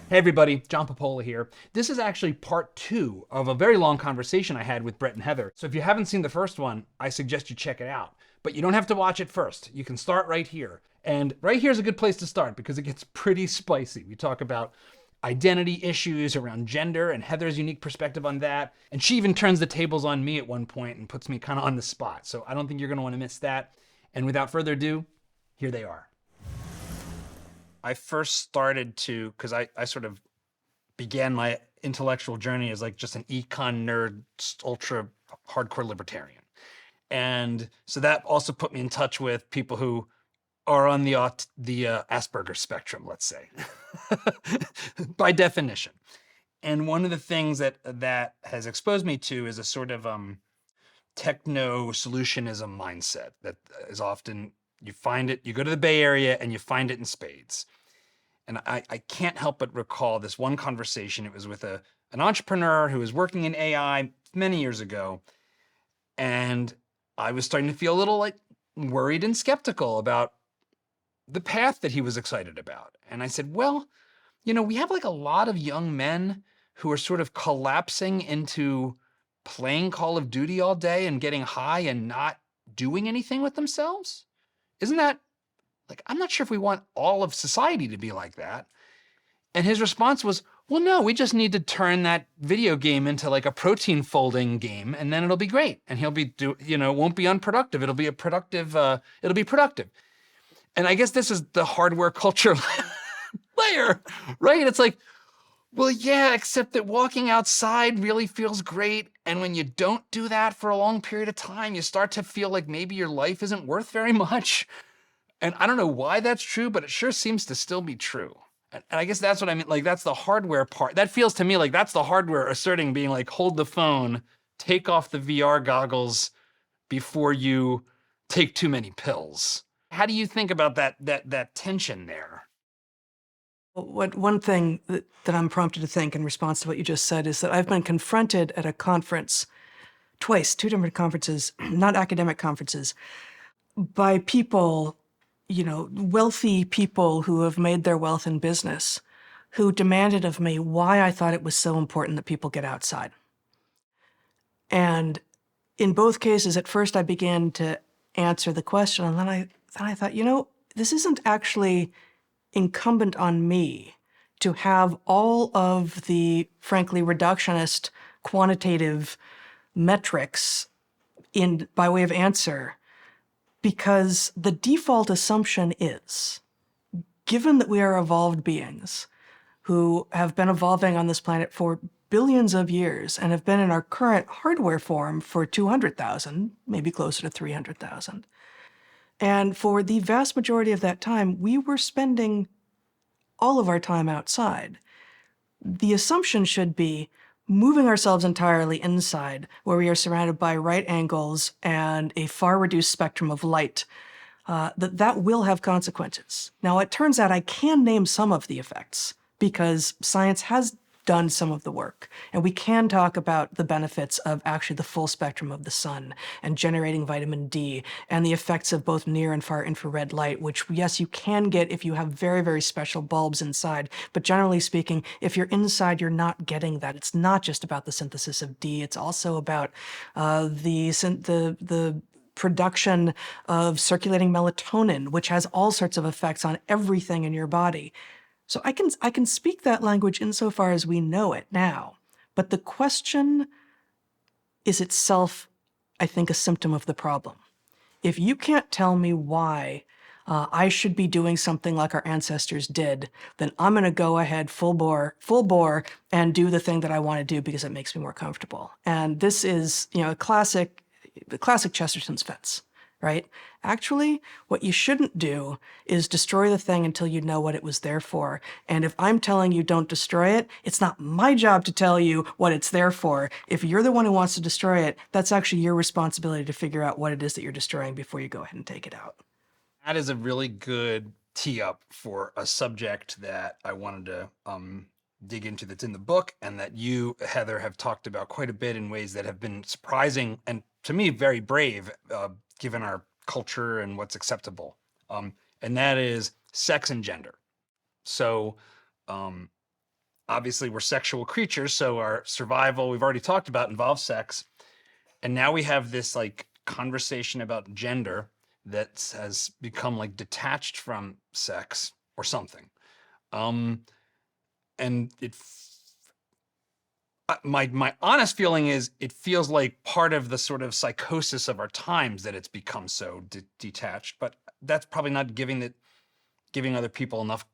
Hey everybody, John Papola here. This is actually part two of a very long conversation I had with Bret and Heather. So if you haven't seen the first one, I suggest you check it out. But you don't have to watch it first. You can start right here. And right here is a good place to start because it gets pretty spicy. We talk about identity issues around gender and Heather's unique perspective on that. And she even turns the tables on me at one point and puts me kind of on the spot. So I don't think you're going to want to miss that. And without further ado, here they are. I first started to, because I sort of began my intellectual journey as like just an econ nerd, ultra hardcore libertarian. And so that also put me in touch with people who are on the Asperger spectrum, let's say, by definition. And one of the things that has exposed me to is a sort of techno solutionism mindset that is often, you find it, you go to the Bay Area and you find it in spades. And I can't help but recall this one conversation. It was with an entrepreneur who was working in AI many years ago. And I was starting to feel a little like worried and skeptical about the path that he was excited about. And I said, well, we have like a lot of young men who are sort of collapsing into playing Call of Duty all day and getting high and not doing anything with themselves. Isn't that like, I'm not sure if we want all of society to be like that. And his response was, well, no, we just need to turn that video game into like a protein folding game and then it'll be great. And he'll be, won't be unproductive. It'll be it'll be productive. And I guess this is the hardware culture layer, right? It's like, well, yeah, except that walking outside really feels great. And when you don't do that for a long period of time, you start to feel like maybe your life isn't worth very much. And I don't know why that's true, but it sure seems to still be true. And I guess that's what I mean. Like, that's the hardware part. That feels to me like that's the hardware asserting, being like, hold the phone, take off the VR goggles before you take too many pills. How do you think about that tension there? One thing that I'm prompted to think in response to what you just said is that I've been confronted at a conference twice, two different conferences, not academic conferences, by people, wealthy people who have made their wealth in business, who demanded of me why I thought it was so important that people get outside. And in both cases, at first I began to answer the question, and then I thought, this isn't actually incumbent on me to have all of the, frankly, reductionist quantitative metrics by way of answer, because the default assumption is, given that we are evolved beings who have been evolving on this planet for billions of years and have been in our current hardware form for 200,000, maybe closer to 300,000, and for the vast majority of that time, we were spending all of our time outside. The assumption should be moving ourselves entirely inside, where we are surrounded by right angles and a far reduced spectrum of light, that will have consequences. Now, it turns out I can name some of the effects because science has done some of the work. And we can talk about the benefits of actually the full spectrum of the sun and generating vitamin D and the effects of both near and far infrared light, which, yes, you can get if you have very, very special bulbs inside. But generally speaking, if you're inside, you're not getting that. It's not just about the synthesis of D. It's also about the production of circulating melatonin, which has all sorts of effects on everything in your body. So I can speak that language insofar as we know it now. But the question is itself, I think, a symptom of the problem. If you can't tell me why I should be doing something like our ancestors did, then I'm going to go ahead full bore, and do the thing that I want to do because it makes me more comfortable. And this is, the classic Chesterton's fence. Right? Actually, what you shouldn't do is destroy the thing until you know what it was there for. And if I'm telling you don't destroy it, it's not my job to tell you what it's there for. If you're the one who wants to destroy it, that's actually your responsibility to figure out what it is that you're destroying before you go ahead and take it out. That is a really good tee up for a subject that I wanted to dig into, that's in the book, and that you, Heather, have talked about quite a bit in ways that have been surprising and, to me, very brave, given our culture and what's acceptable. And that is sex and gender. So obviously we're sexual creatures, so our survival, we've already talked about, involves sex. And now we have this like conversation about gender that has become like detached from sex or something. Um, and my honest feeling is it feels like part of the sort of psychosis of our times that it's become so detached. But that's probably not giving other people enough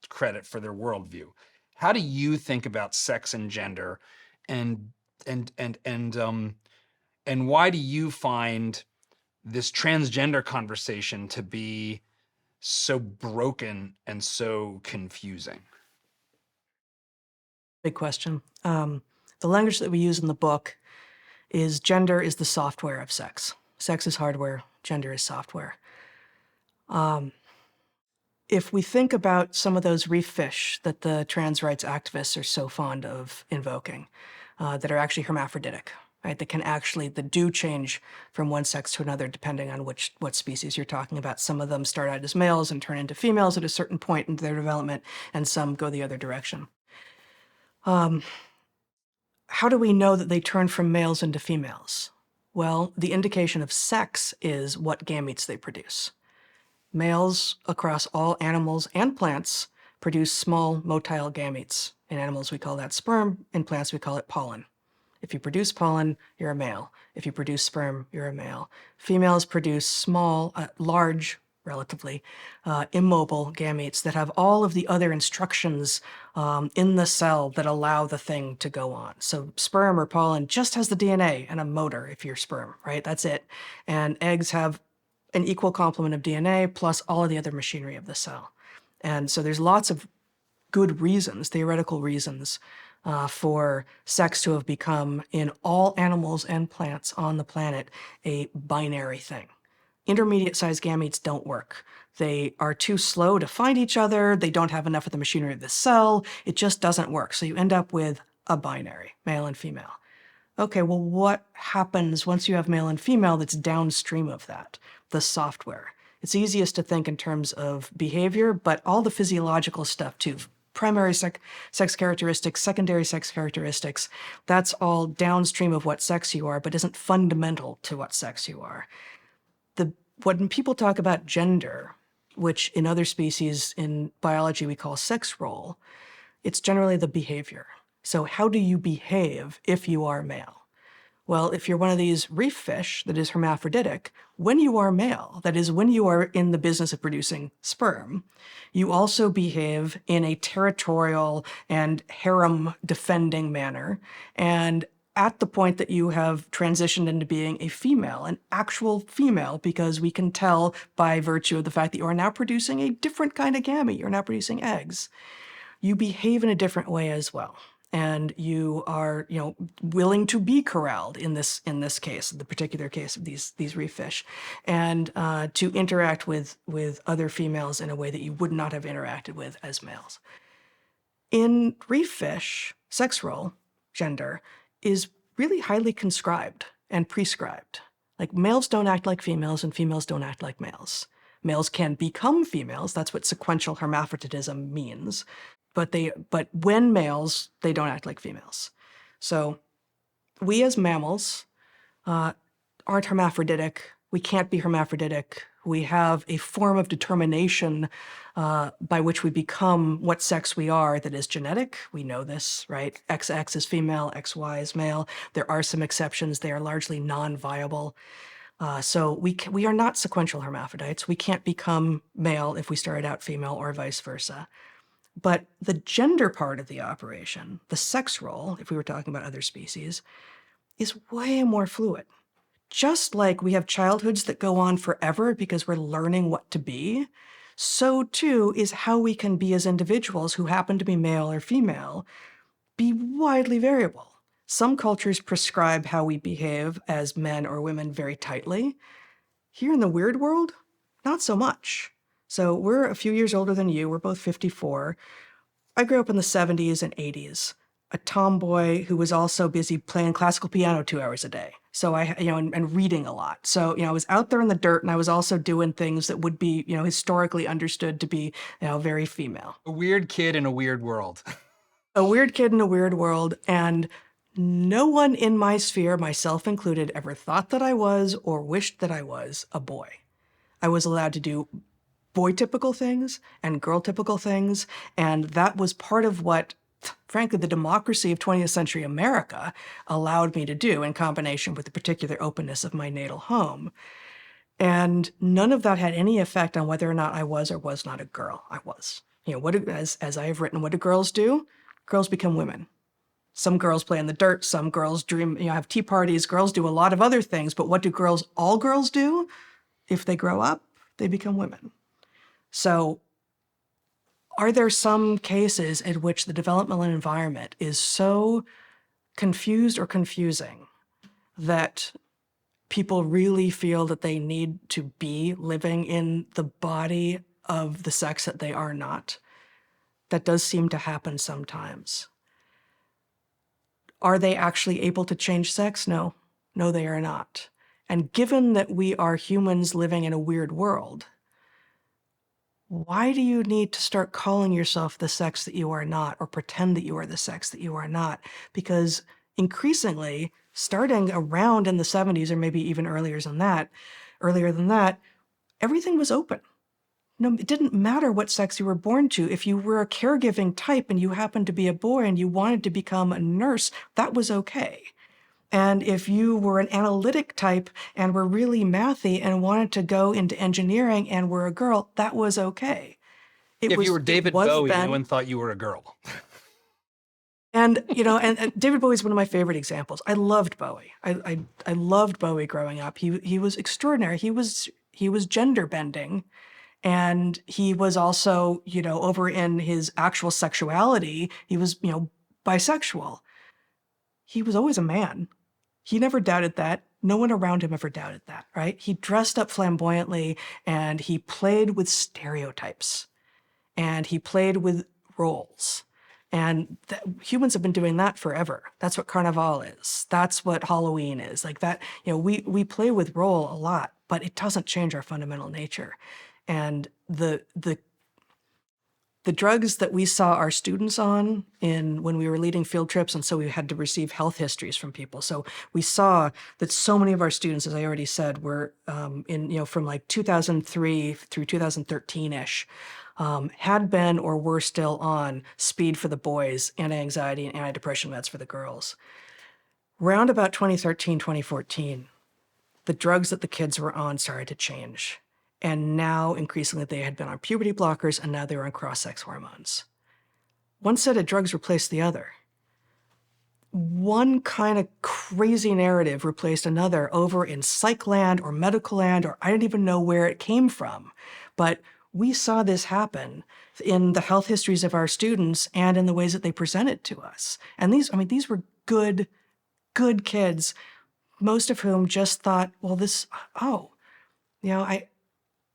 credit for their worldview. How do you think about sex and gender, and and and and um and why do you find this transgender conversation to be so broken and so confusing? Big question. The language that we use in the book is gender is the software of sex. Sex is hardware, gender is software. If we think about some of those reef fish that the trans rights activists are so fond of invoking, that are actually hermaphroditic, right? That do change from one sex to another depending on what species you're talking about. Some of them start out as males and turn into females at a certain point in their development, and some go the other direction. How do we know that they turn from males into females? Well, the indication of sex is what gametes they produce. Males across all animals and plants produce small motile gametes. In animals, we call that sperm. In plants, we call it pollen. If you produce pollen, you're a male. If you produce sperm, you're a male. Females produce small, large, relatively, immobile gametes that have all of the other instructions in the cell that allow the thing to go on. So sperm or pollen just has the DNA and a motor if you're sperm, right? That's it. And eggs have an equal complement of DNA plus all of the other machinery of the cell. And so there's lots of good reasons, theoretical reasons, for sex to have become, in all animals and plants on the planet, a binary thing. Intermediate-sized gametes don't work. They are too slow to find each other. They don't have enough of the machinery of the cell. It just doesn't work. So you end up with a binary, male and female. Okay, well, what happens once you have male and female that's downstream of that? The software. It's easiest to think in terms of behavior, but all the physiological stuff too. Primary sex characteristics, secondary sex characteristics, that's all downstream of what sex you are, but isn't fundamental to what sex you are. When people talk about gender, which in other species in biology we call sex role, it's generally the behavior. So how do you behave if you are male? Well, if you're one of these reef fish that is hermaphroditic, when you are male, that is, when you are in the business of producing sperm, you also behave in a territorial and harem-defending manner. And at the point that you have transitioned into being a female, an actual female, because we can tell by virtue of the fact that you are now producing a different kind of gamete, you're now producing eggs, you behave in a different way as well. And you are, willing to be corralled in this case, the particular case of these reef fish, and to interact with other females in a way that you would not have interacted with as males. In reef fish, sex role, gender, is really highly conscribed and prescribed. Like, males don't act like females and females don't act like males. Males can become females. That's what sequential hermaphroditism means. But when males, they don't act like females. So we as mammals aren't hermaphroditic. We can't be hermaphroditic. We have a form of determination by which we become what sex we are that is genetic. We know this, right? XX is female, XY is male. There are some exceptions. They are largely non-viable. So we are not sequential hermaphrodites. We can't become male if we started out female or vice versa. But the gender part of the operation, the sex role, if we were talking about other species, is way more fluid. Just like we have childhoods that go on forever because we're learning what to be, so too is how we can be as individuals who happen to be male or female, be widely variable. Some cultures prescribe how we behave as men or women very tightly. Here in the weird world, not so much. So we're a few years older than you. We're both 54. I grew up in the 70s and 80s, a tomboy who was also busy playing classical piano 2 hours a day. So and reading a lot. So, I was out there in the dirt, and I was also doing things that would be, historically understood to be, very female. A weird kid in a weird world. A weird kid in a weird world, and no one in my sphere, myself included, ever thought that I was or wished that I was a boy. I was allowed to do boy-typical things and girl-typical things, and that was part of what, frankly, the democracy of 20th century America allowed me to do in combination with the particular openness of my natal home. And none of that had any effect on whether or not I was or was not a girl. I was. As I have written, what do girls do? Girls become women. Some girls play in the dirt, some girls dream, have tea parties, girls do a lot of other things, but what do all girls do? If they grow up, they become women. So are there some cases in which the developmental environment is so confused or confusing that people really feel that they need to be living in the body of the sex that they are not? That does seem to happen sometimes. Are they actually able to change sex? No. No, they are not. And given that we are humans living in a weird world, why do you need to start calling yourself the sex that you are not or pretend that you are the sex that you are not? Because increasingly, starting around in the 70s or maybe even earlier than that, everything was open. No, it didn't matter what sex you were born to. If you were a caregiving type and you happened to be a boy and you wanted to become a nurse, that was okay. And if you were an analytic type and were really mathy and wanted to go into engineering and were a girl, that was okay. If you were David Bowie, no one thought you were a girl. And, and David Bowie is one of my favorite examples. I loved Bowie. I loved Bowie growing up. He was extraordinary. He was gender bending. And he was also, over in his actual sexuality, he was, bisexual. He was always a man. He never doubted that. No one around him ever doubted that, right? He dressed up flamboyantly and he played with stereotypes and he played with roles. And humans have been doing that forever. That's what Carnival is. That's what Halloween is. Like that, we play with role a lot, but it doesn't change our fundamental nature. And the drugs that we saw our students on when we were leading field trips, and so we had to receive health histories from people. So we saw that so many of our students, as I already said, were from like 2003 through 2013-ish, had been or were still on speed for the boys, anti-anxiety and antidepressant meds for the girls. Round about 2013, 2014, the drugs that the kids were on started to change. And now, increasingly, they had been on puberty blockers, and now they were on cross-sex hormones. One set of drugs replaced the other. One kind of crazy narrative replaced another over in psych land or medical land, or I don't even know where it came from. But we saw this happen in the health histories of our students and in the ways that they presented to us. And these were good kids, most of whom just thought, well,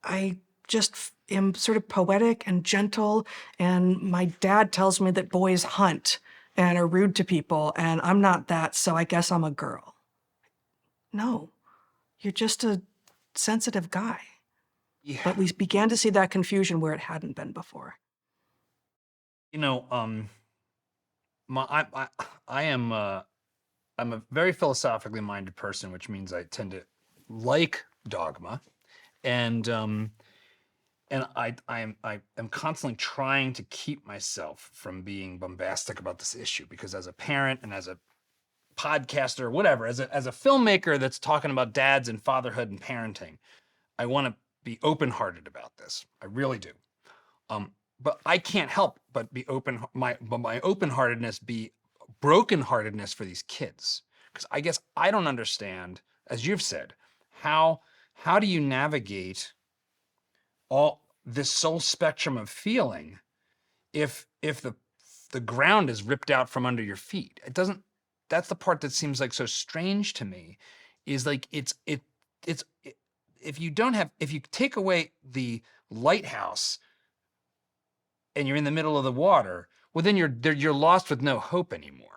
I just am sort of poetic and gentle, and my dad tells me that boys hunt and are rude to people, and I'm not that, so I guess I'm a girl. No, you're just a sensitive guy. Yeah. But we began to see that confusion where it hadn't been before. I'm a very philosophically minded person, which means I tend to like dogma, and I am constantly trying to keep myself from being bombastic about this issue, because as a parent and as a podcaster, or whatever, as a filmmaker that's talking about dads and fatherhood and parenting, I want to be open-hearted about this. I really do. But I can't help but be my open-heartedness be broken-heartedness for these kids. Because I guess I don't understand, as you've said, how do you navigate all this whole spectrum of feeling if the ground is ripped out from under your feet? It doesn't. That's the part that seems like so strange to me. Is like if you take away the lighthouse and you're in the middle of the water, well, then you're lost with no hope anymore.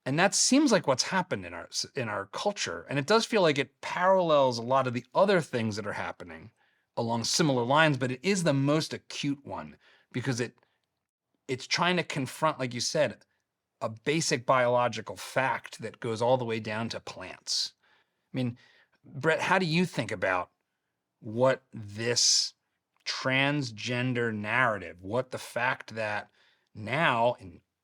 And that seems like what's happened in our culture. And it does feel like it parallels a lot of the other things that are happening along similar lines, but it is the most acute one because it's trying to confront, like you said, a basic biological fact that goes all the way down to plants. I mean, Bret, how do you think about what this transgender narrative, what the fact that now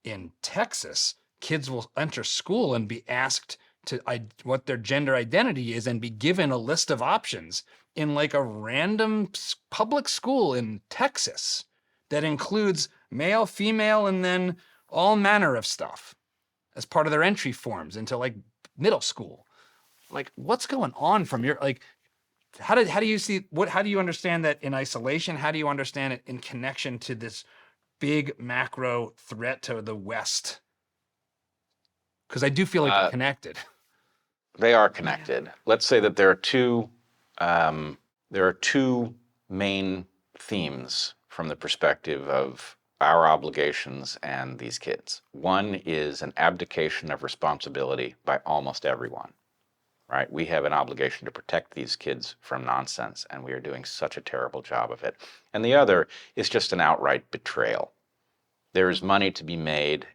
in Texas, kids will enter school and be asked to what their gender identity is and be given a list of options in like a random public school in Texas that includes male, female, and then all manner of stuff as part of their entry forms into like middle school. Like, what's going on from your, like, how do you see what, how do you understand that in isolation? How do you understand it in connection to this big macro threat to the West? Because I do feel like they're connected. They are connected. Let's say that there are two main themes from the perspective of our obligations and these kids. One is an abdication of responsibility by almost everyone, right? We have an obligation to protect these kids from nonsense, and we are doing such a terrible job of it. And the other is just an outright betrayal. There is money to be made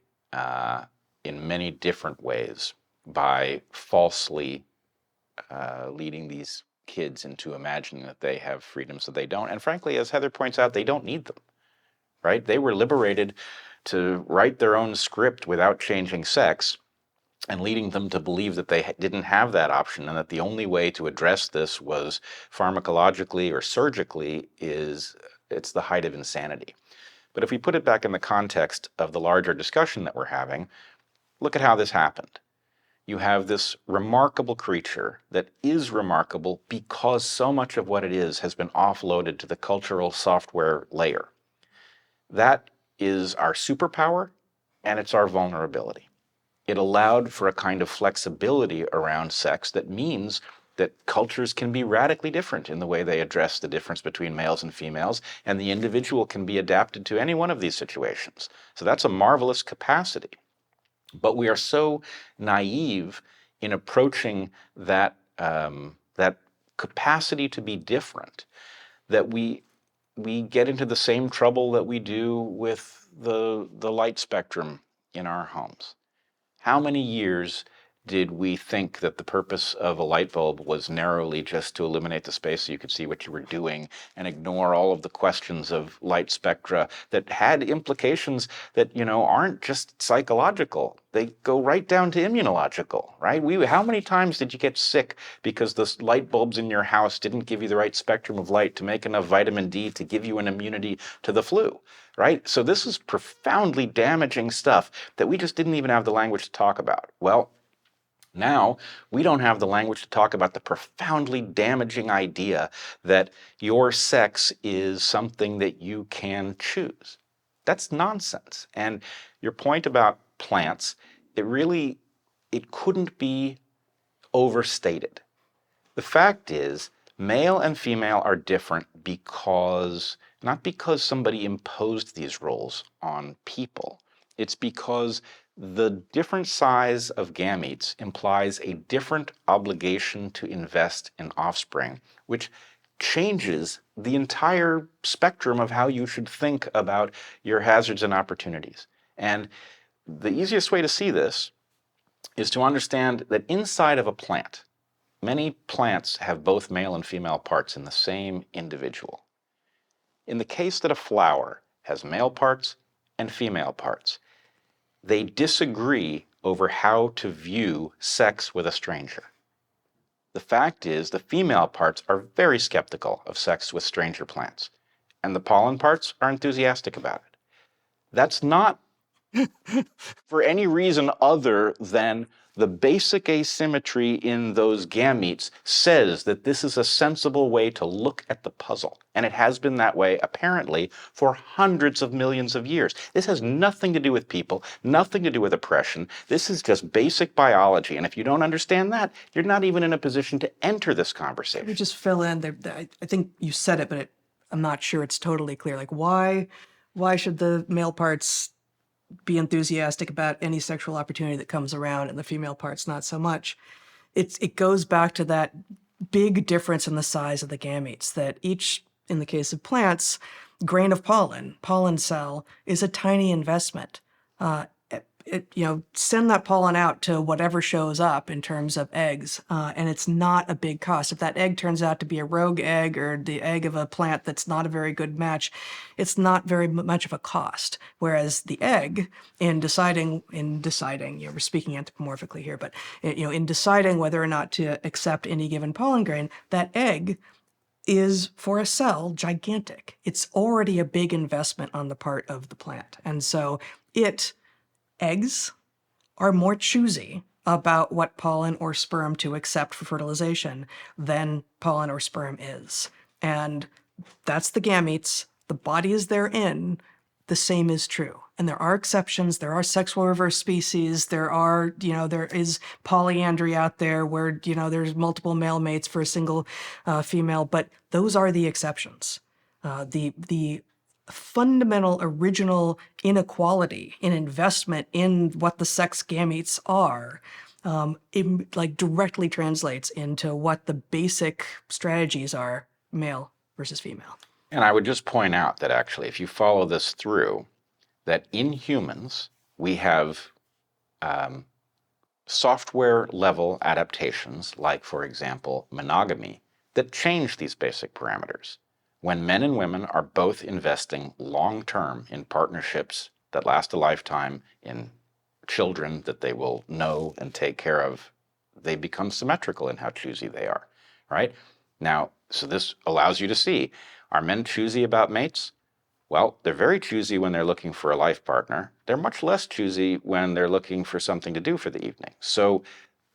in many different ways by falsely leading these kids into imagining that they have freedoms that they don't. And frankly, as Heather points out, they don't need them, right? They were liberated to write their own script without changing sex, and leading them to believe that they didn't have that option and that the only way to address this was pharmacologically or surgically it's the height of insanity. But if we put it back in the context of the larger discussion that we're having, look at how this happened. You have this remarkable creature that is remarkable because so much of what it is has been offloaded to the cultural software layer. That is our superpower, and it's our vulnerability. It allowed for a kind of flexibility around sex that means that cultures can be radically different in the way they address the difference between males and females, and the individual can be adapted to any one of these situations. So that's a marvelous capacity. But we are so naive in approaching that, that capacity to be different that we get into the same trouble that we do with the light spectrum in our homes. How many years did we think that the purpose of a light bulb was narrowly just to illuminate the space so you could see what you were doing and ignore all of the questions of light spectra that had implications that, aren't just psychological. They go right down to immunological, right? How many times did you get sick because the light bulbs in your house didn't give you the right spectrum of light to make enough vitamin D to give you an immunity to the flu, right? So this is profoundly damaging stuff that we just didn't even have the language to talk about. Well, now, we don't have the language to talk about the profoundly damaging idea that your sex is something that you can choose. That's nonsense. And your point about plants, it couldn't be overstated. The fact is, male and female are different not because somebody imposed these roles on people. It's because the different size of gametes implies a different obligation to invest in offspring, which changes the entire spectrum of how you should think about your hazards and opportunities. And the easiest way to see this is to understand that inside of a plant, many plants have both male and female parts in the same individual. In the case that a flower has male parts and female parts, they disagree over how to view sex with a stranger. The fact is, the female parts are very skeptical of sex with stranger plants, and the pollen parts are enthusiastic about it. That's not for any reason other than the basic asymmetry in those gametes says that this is a sensible way to look at the puzzle. And it has been that way, apparently, for hundreds of millions of years. This has nothing to do with people, nothing to do with oppression. This is just basic biology. And if you don't understand that, you're not even in a position to enter this conversation. Let me just fill in. I think you said it, but I'm not sure it's totally clear. Like, why should the male parts be enthusiastic about any sexual opportunity that comes around, and the female parts not so much? It goes back to that big difference in the size of the gametes, that each, in the case of plants, grain of pollen cell, is a tiny investment. Send that pollen out to whatever shows up in terms of eggs, and it's not a big cost. If that egg turns out to be a rogue egg or the egg of a plant that's not a very good match, it's not very much of a cost. Whereas the egg, in deciding, we're speaking anthropomorphically here, but in deciding whether or not to accept any given pollen grain, that egg is, for a cell, gigantic. It's already a big investment on the part of the plant, and so eggs are more choosy about what pollen or sperm to accept for fertilization than pollen or sperm is. And that's the gametes, the bodies they're in, the same is true. And there are exceptions. There are sexual reverse species. There is polyandry out there where, there's multiple male mates for a single female, but those are the exceptions. The fundamental original inequality in investment in what the sex gametes are, it directly translates into what the basic strategies are, male versus female. And I would just point out that actually, if you follow this through, that in humans, we have software level adaptations, like, for example, monogamy, that change these basic parameters. When men and women are both investing long-term in partnerships that last a lifetime, in children that they will know and take care of, they become symmetrical in how choosy they are, right? Now, so this allows you to see, are men choosy about mates? Well, they're very choosy when they're looking for a life partner. They're much less choosy when they're looking for something to do for the evening. So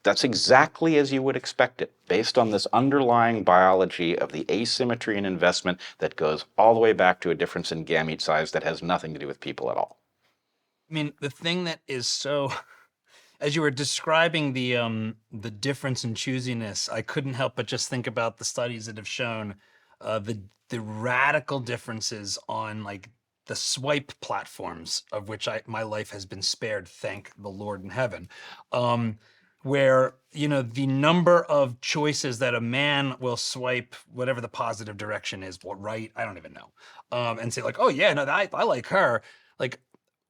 that's exactly as you would expect it, based on this underlying biology of the asymmetry in investment that goes all the way back to a difference in gamete size that has nothing to do with people at all. I mean, the thing that is so, as you were describing the difference in choosiness, I couldn't help but just think about the studies that have shown the radical differences on like the swipe platforms, of which my life has been spared, thank the Lord in heaven. Where, the number of choices that a man will swipe, whatever the positive direction is, right, I don't even know, and say like, oh yeah, no, I like her. Like,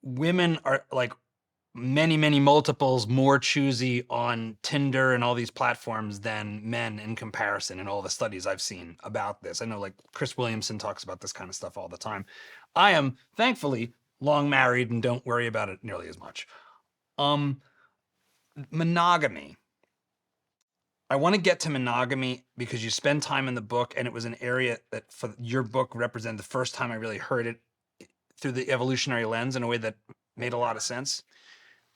women are like many, many multiples more choosy on Tinder and all these platforms than men in comparison in all the studies I've seen about this. I know like Chris Williamson talks about this kind of stuff all the time. I am thankfully long married and don't worry about it nearly as much. Monogamy. I want to get to monogamy because you spend time in the book, and it was an area that for your book represented the first time I really heard it through the evolutionary lens in a way that made a lot of sense.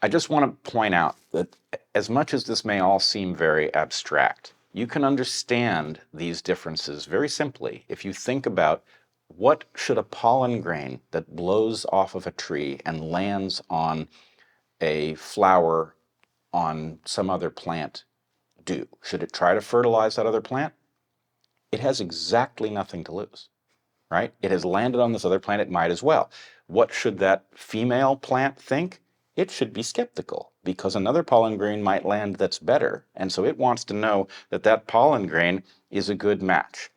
I just want to point out that as much as this may all seem very abstract, you can understand these differences very simply if you think about what should a pollen grain that blows off of a tree and lands on a flower on some other plant do? Should it try to fertilize that other plant? It has exactly nothing to lose, right? It has landed on this other plant, it might as well. What should that female plant think? It should be skeptical because another pollen grain might land that's better, and so it wants to know that that pollen grain is a good match.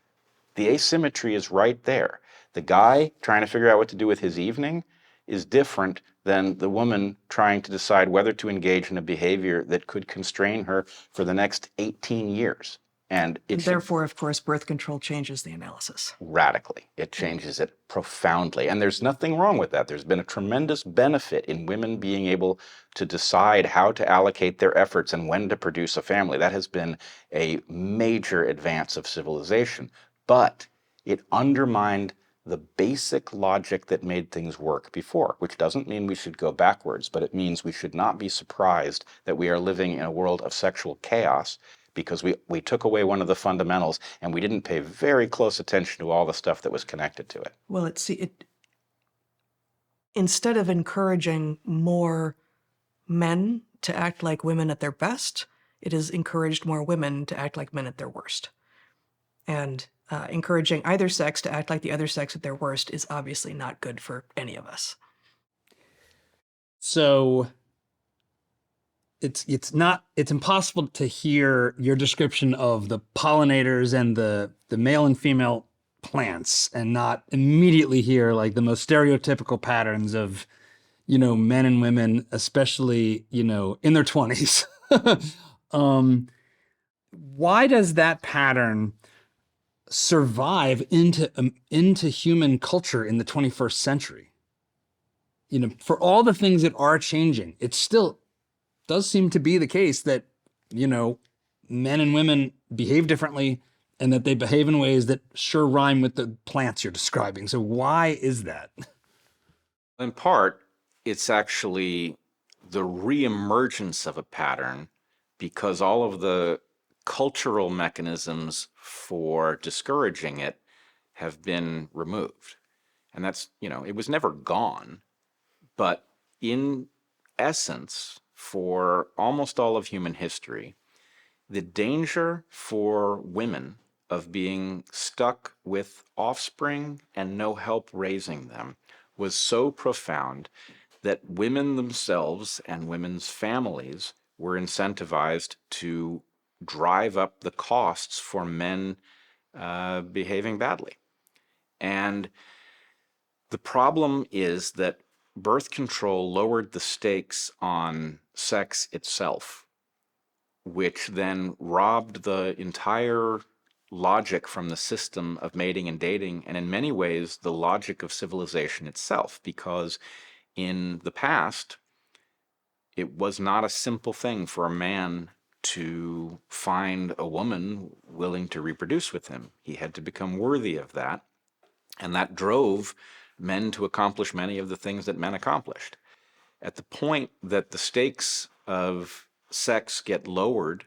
The asymmetry is right there. The guy trying to figure out what to do with his evening is different than the woman trying to decide whether to engage in a behavior that could constrain her for the next 18 years. And therefore, of course, birth control changes the analysis. Radically. It changes it profoundly. And there's nothing wrong with that. There's been a tremendous benefit in women being able to decide how to allocate their efforts and when to produce a family. That has been a major advance of civilization. But it undermined the basic logic that made things work before, which doesn't mean we should go backwards, but it means we should not be surprised that we are living in a world of sexual chaos because we took away one of the fundamentals and we didn't pay very close attention to all the stuff that was connected to it. Well, instead of encouraging more men to act like women at their best, it has encouraged more women to act like men at their worst. And encouraging either sex to act like the other sex at their worst is obviously not good for any of us. So it's impossible to hear your description of the pollinators and the male and female plants and not immediately hear like the most stereotypical patterns of, men and women, especially, in their 20s. Why does that pattern survive into human culture in the 21st century? For all the things that are changing, it still does seem to be the case that, men and women behave differently and that they behave in ways that sure rhyme with the plants you're describing. So why is that? In part, it's actually the reemergence of a pattern because all of the cultural mechanisms for discouraging it have been removed. And that's, it was never gone, but in essence, for almost all of human history, the danger for women of being stuck with offspring and no help raising them was so profound that women themselves and women's families were incentivized to drive up the costs for men behaving badly. And the problem is that birth control lowered the stakes on sex itself, which then robbed the entire logic from the system of mating and dating, and in many ways the logic of civilization itself, because in the past it was not a simple thing for a man to find a woman willing to reproduce with him. He had to become worthy of that, and that drove men to accomplish many of the things that men accomplished. At the point that the stakes of sex get lowered,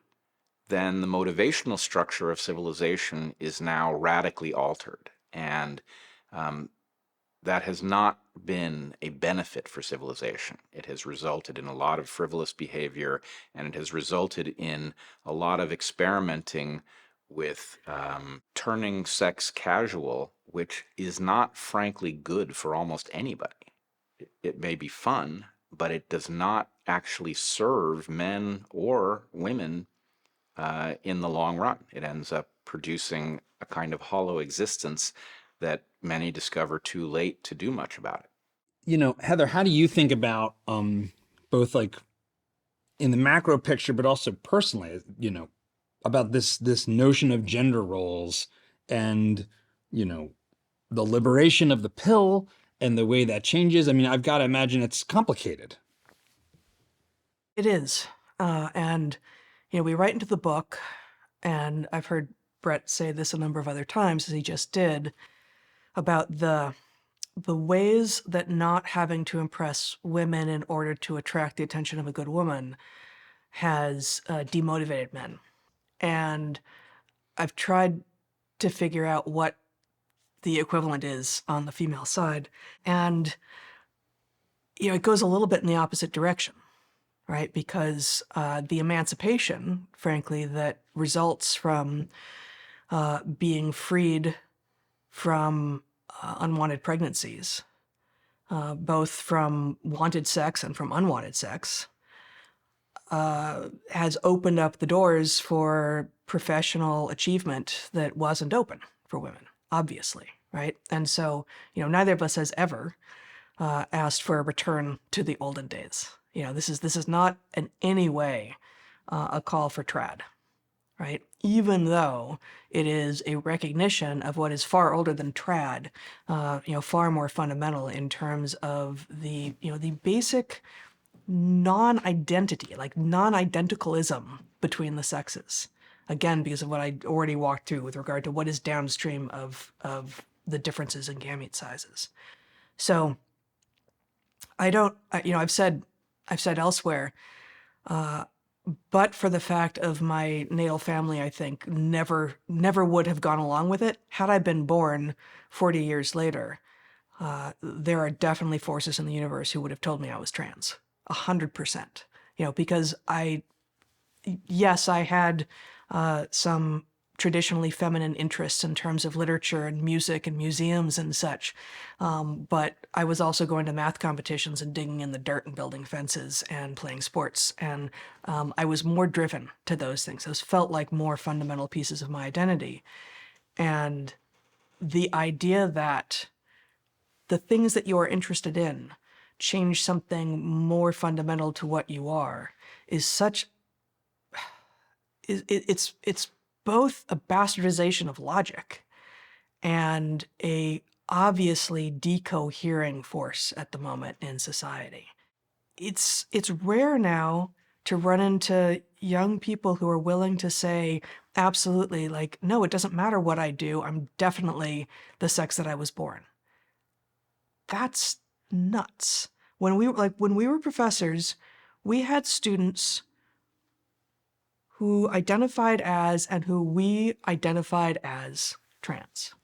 then the motivational structure of civilization is now radically altered. And that has not been a benefit for civilization. It has resulted in a lot of frivolous behavior, and it has resulted in a lot of experimenting with turning sex casual, which is not frankly good for almost anybody. It may be fun, but it does not actually serve men or women in the long run. It ends up producing a kind of hollow existence that many discover too late to do much about it. Heather, how do you think about both like in the macro picture, but also personally, about this notion of gender roles and, the liberation of the pill and the way that changes? I mean, I've got to imagine it's complicated. It is. And, we write into the book, and I've heard Bret say this a number of other times, as he just did, about the ways that not having to impress women in order to attract the attention of a good woman has demotivated men. And I've tried to figure out what the equivalent is on the female side. And, it goes a little bit in the opposite direction, right? Because the emancipation, frankly, that results from being freed from unwanted pregnancies, both from wanted sex and from unwanted sex, has opened up the doors for professional achievement that wasn't open for women, obviously, right? And so, neither of us has ever asked for a return to the olden days. This is not in any way a call for trad, right? Even though it is a recognition of what is far older than trad, far more fundamental in terms of the basic non-identity, like non-identicalism between the sexes. Again, because of what I already walked through with regard to what is downstream of the differences in gamete sizes. So I've said elsewhere, but for the fact of my natal family, I think never would have gone along with it. Had I been born 40 years later, there are definitely forces in the universe who would have told me I was trans, 100%. Because I had some traditionally feminine interests in terms of literature and music and museums and such. But I was also going to math competitions and digging in the dirt and building fences and playing sports. And I was more driven to those things. Those felt like more fundamental pieces of my identity. And the idea that the things that you are interested in change something more fundamental to what you are is such, it's both a bastardization of logic and a obviously decohering force at the moment in society. It's rare now to run into young people who are willing to say, absolutely, like, no, it doesn't matter what I do. I'm definitely the sex that I was born. That's nuts. When we were professors, we had students who identified as and who we identified as trans.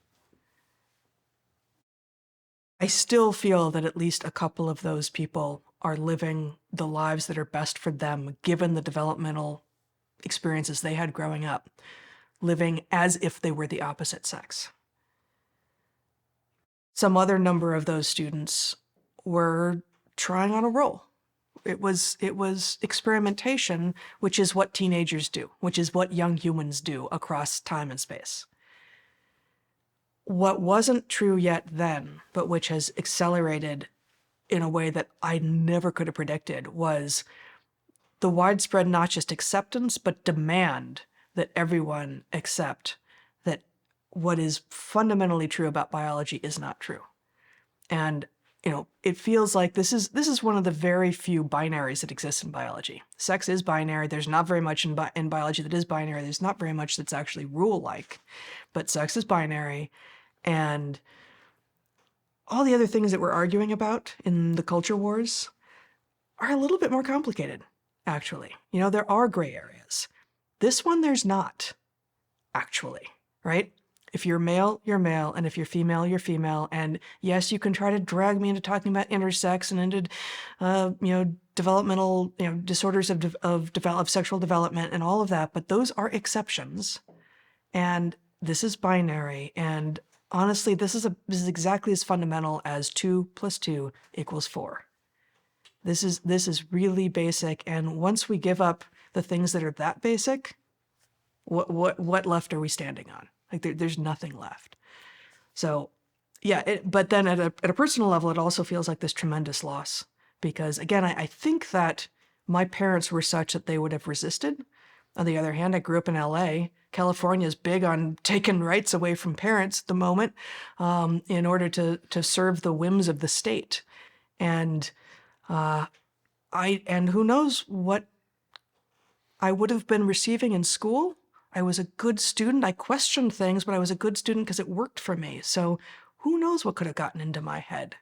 I still feel that at least a couple of those people are living the lives that are best for them, given the developmental experiences they had growing up, living as if they were the opposite sex. Some other number of those students were trying on a role. It was experimentation, which is what teenagers do, which is what young humans do across time and space. What wasn't true yet then, but which has accelerated in a way that I never could have predicted, was the widespread not just acceptance, but demand that everyone accept that what is fundamentally true about biology is not true. And it feels like this is one of the very few binaries that exist in biology. Sex is binary. There's not very much in biology that is binary. There's not very much that's actually rule-like, but sex is binary. And all the other things that we're arguing about in the culture wars are a little bit more complicated, actually. There are gray areas. This one, there's not, actually, right? If you're male, you're male, and if you're female, you're female. And yes, you can try to drag me into talking about intersex and into, developmental, disorders of sexual development and all of that. But those are exceptions, and this is binary. And honestly, this is exactly as fundamental as 2 + 2 = 4. This is really basic. And once we give up the things that are that basic, what left are we standing on? Like there's nothing left. So yeah, but then at a personal level, it also feels like this tremendous loss, because again, I think that my parents were such that they would have resisted. On the other hand, I grew up in LA. California is big on taking rights away from parents at the moment, in order to serve the whims of the state. And who knows what I would have been receiving in school. I was a good student. I questioned things, but I was a good student because it worked for me. So who knows what could have gotten into my head.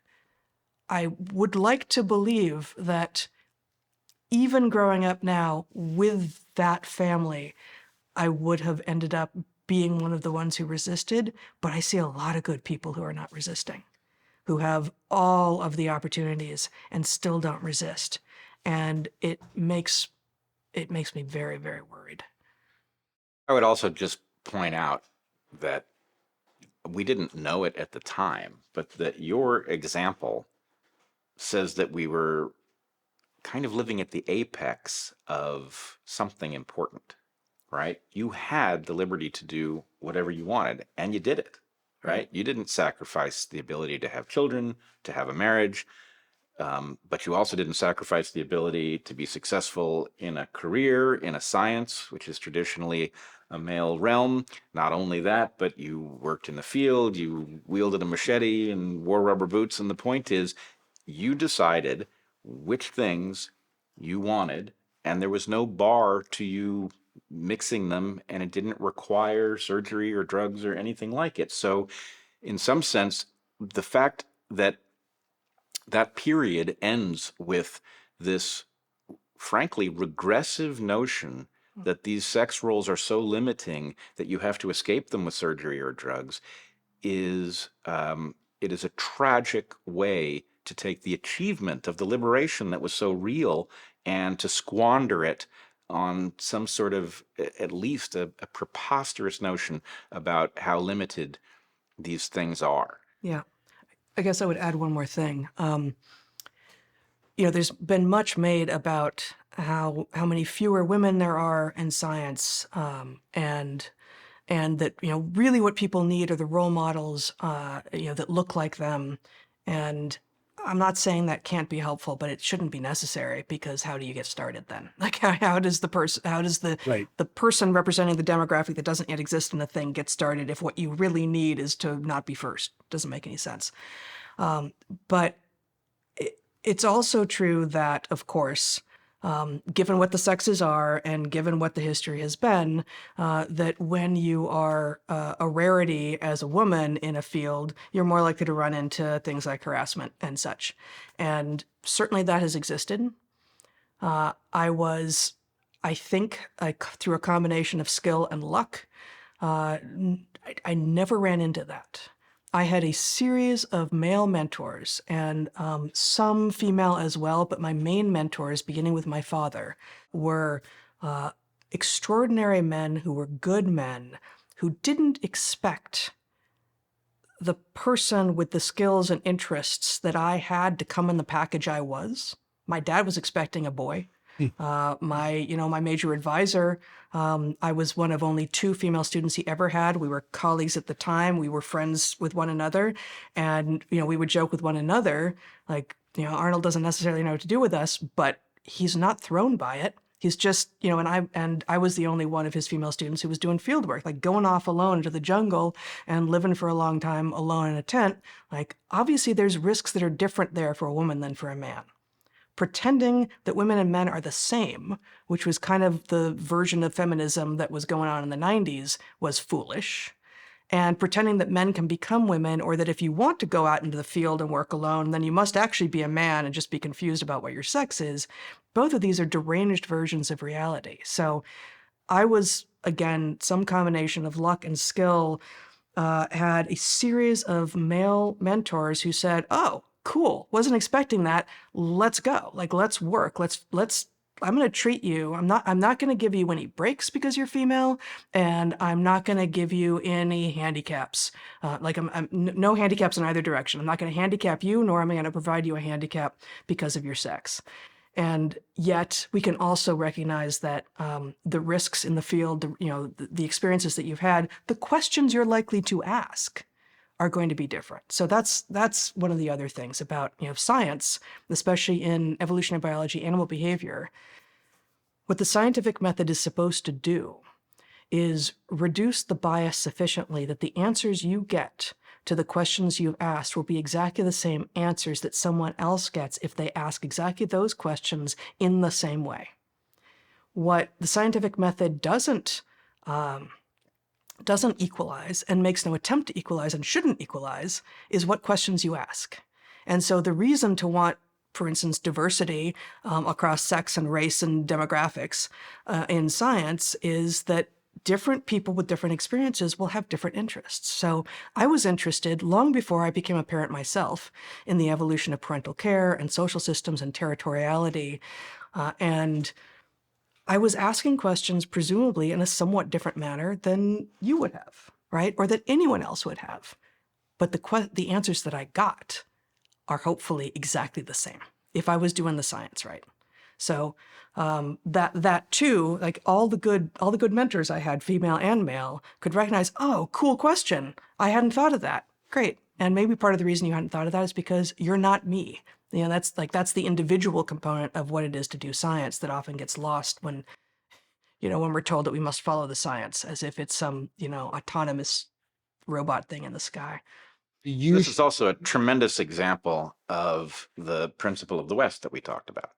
I would like to believe that even growing up now with that family, I would have ended up being one of the ones who resisted, but I see a lot of good people who are not resisting, who have all of the opportunities and still don't resist. And it makes me very, very worried. I would also just point out that we didn't know it at the time, but that your example says that we were kind of living at the apex of something important, right? You had the liberty to do whatever you wanted, and you did it, right? You didn't sacrifice the ability to have children, to have a marriage, but you also didn't sacrifice the ability to be successful in a career, in a science, which is traditionally a male realm. Not only that, but you worked in the field, you wielded a machete and wore rubber boots. And the point is, you decided which things you wanted, and there was no bar to you mixing them, and it didn't require surgery or drugs or anything like it. So in some sense, the fact that that period ends with this, frankly, regressive notion that these sex roles are so limiting that you have to escape them with surgery or drugs is it is a tragic way to take the achievement of the liberation that was so real and to squander it on some sort of, at least a preposterous notion about how limited these things are. Yeah. I guess I would add one more thing. There's been much made about how many fewer women there are in science, and and that, really what people need are the role models, that look like them. And I'm not saying that can't be helpful, but it shouldn't be necessary, because how do you get started then? Like, how does Right. the person representing the demographic that doesn't yet exist in a thing get started if what you really need is to not be first? Doesn't make any sense. But it's also true that, of course, given what the sexes are and given what the history has been, that when you are a rarity as a woman in a field, you're more likely to run into things like harassment and such. And certainly that has existed. I think, through a combination of skill and luck, I never ran into that. I had a series of male mentors and some female as well, but my main mentors, beginning with my father, were extraordinary men who were good men who didn't expect the person with the skills and interests that I had to come in the package I was. My dad was expecting a boy. My major advisor, I was one of only 2 female students he ever had. We were colleagues at the time. We were friends with one another. And, we would joke with one another, like, Arnold doesn't necessarily know what to do with us, but he's not thrown by it. He's just, and I was the only one of his female students who was doing field work, like going off alone into the jungle and living for a long time alone in a tent. Like, obviously there's risks that are different there for a woman than for a man. Pretending that women and men are the same, which was kind of the version of feminism that was going on in the 90s, was foolish. And pretending that men can become women, or that if you want to go out into the field and work alone, then you must actually be a man and just be confused about what your sex is. Both of these are deranged versions of reality. So I was, again, some combination of luck and skill, had a series of male mentors who said, "Oh, cool, wasn't expecting that. Let's go. Like, let's work. I'm going to treat you. I'm not going to give you any breaks because you're female, and I'm not going to give you any handicaps. No handicaps in either direction. I'm not going to handicap you, nor am I going to provide you a handicap because of your sex." And yet we can also recognize that the risks in the field, the experiences that you've had, the questions you're likely to ask are going to be different. So that's one of the other things about science, especially in evolutionary biology, animal behavior. What the scientific method is supposed to do is reduce the bias sufficiently that the answers you get to the questions you've asked will be exactly the same answers that someone else gets if they ask exactly those questions in the same way. What the scientific method doesn't equalize, and makes no attempt to equalize and shouldn't equalize, is what questions you ask. And so the reason to want, for instance, diversity across sex and race and demographics in science is that different people with different experiences will have different interests. So I was interested, long before I became a parent myself, in the evolution of parental care and social systems and territoriality. And I was asking questions presumably in a somewhat different manner than you would have, right? Or that anyone else would have. But the answers that I got are hopefully exactly the same if I was doing the science right. So that too, like all the good mentors I had, female and male, could recognize, oh, cool question. I hadn't thought of that. Great. And maybe part of the reason you hadn't thought of that is because you're not me. That's the individual component of what it is to do science that often gets lost when we're told that we must follow the science, as if it's some, autonomous robot thing in the sky. This is also a tremendous example of the principle of the West that we talked about,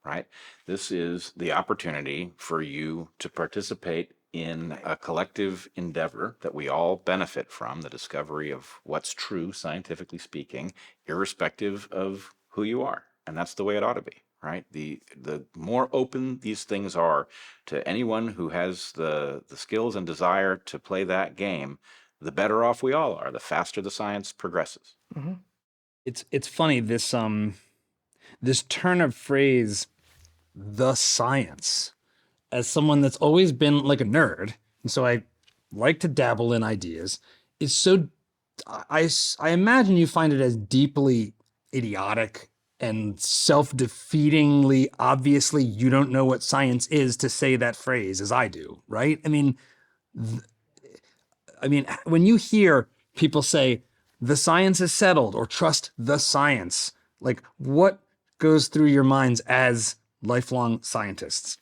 right? This is the opportunity for you to participate in a collective endeavor that we all benefit from, the discovery of what's true, scientifically speaking, irrespective of who you are. And that's the way it ought to be, right? The more open these things are to anyone who has the skills and desire to play that game, the better off we all are, the faster the science progresses. Mm-hmm. It's funny, this turn of phrase, the science, as someone that's always been like a nerd, and so I like to dabble in ideas, is so, I imagine you find it as deeply idiotic and self-defeatingly obviously you don't know what science is to say that phrase as I do, right? I mean, I mean, when you hear people say, the science is settled or trust the science, like what goes through your minds as lifelong scientists?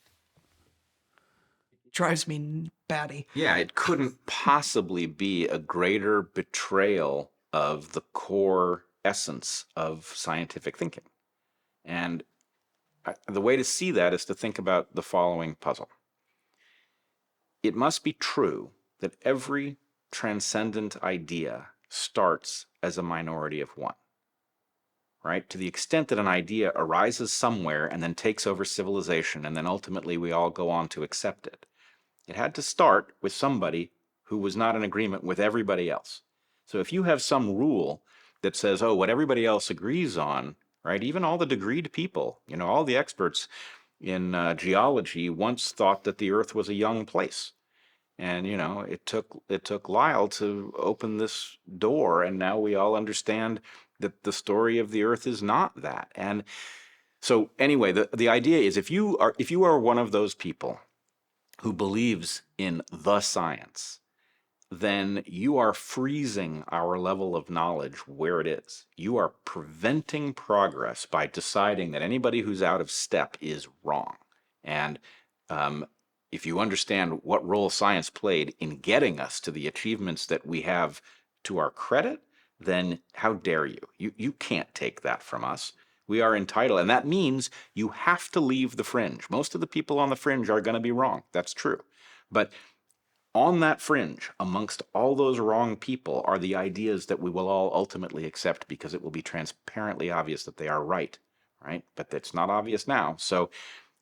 Drives me batty. Yeah, it couldn't possibly be a greater betrayal of the core essence of scientific thinking. And the way to see that is to think about the following puzzle. It must be true that every transcendent idea starts as a minority of one, right? To the extent that an idea arises somewhere and then takes over civilization, and then ultimately we all go on to accept it. It had to start with somebody who was not in agreement with everybody else. So if you have some rule that says, oh, what everybody else agrees on, right? Even all the degreed people, all the experts in geology once thought that the Earth was a young place. And it took Lyle to open this door, and now we all understand that the story of the Earth is not that. And so anyway, the idea is if you are one of those people who believes in the science, then you are freezing our level of knowledge where it is. You are preventing progress by deciding that anybody who's out of step is wrong. And if you understand what role science played in getting us to the achievements that we have to our credit, then how dare you? You can't take that from us. We are entitled, and that means you have to leave the fringe. Most of the people on the fringe are going to be wrong. That's true. But on that fringe, amongst all those wrong people, are the ideas that we will all ultimately accept because it will be transparently obvious that they are right? But that's not obvious now. So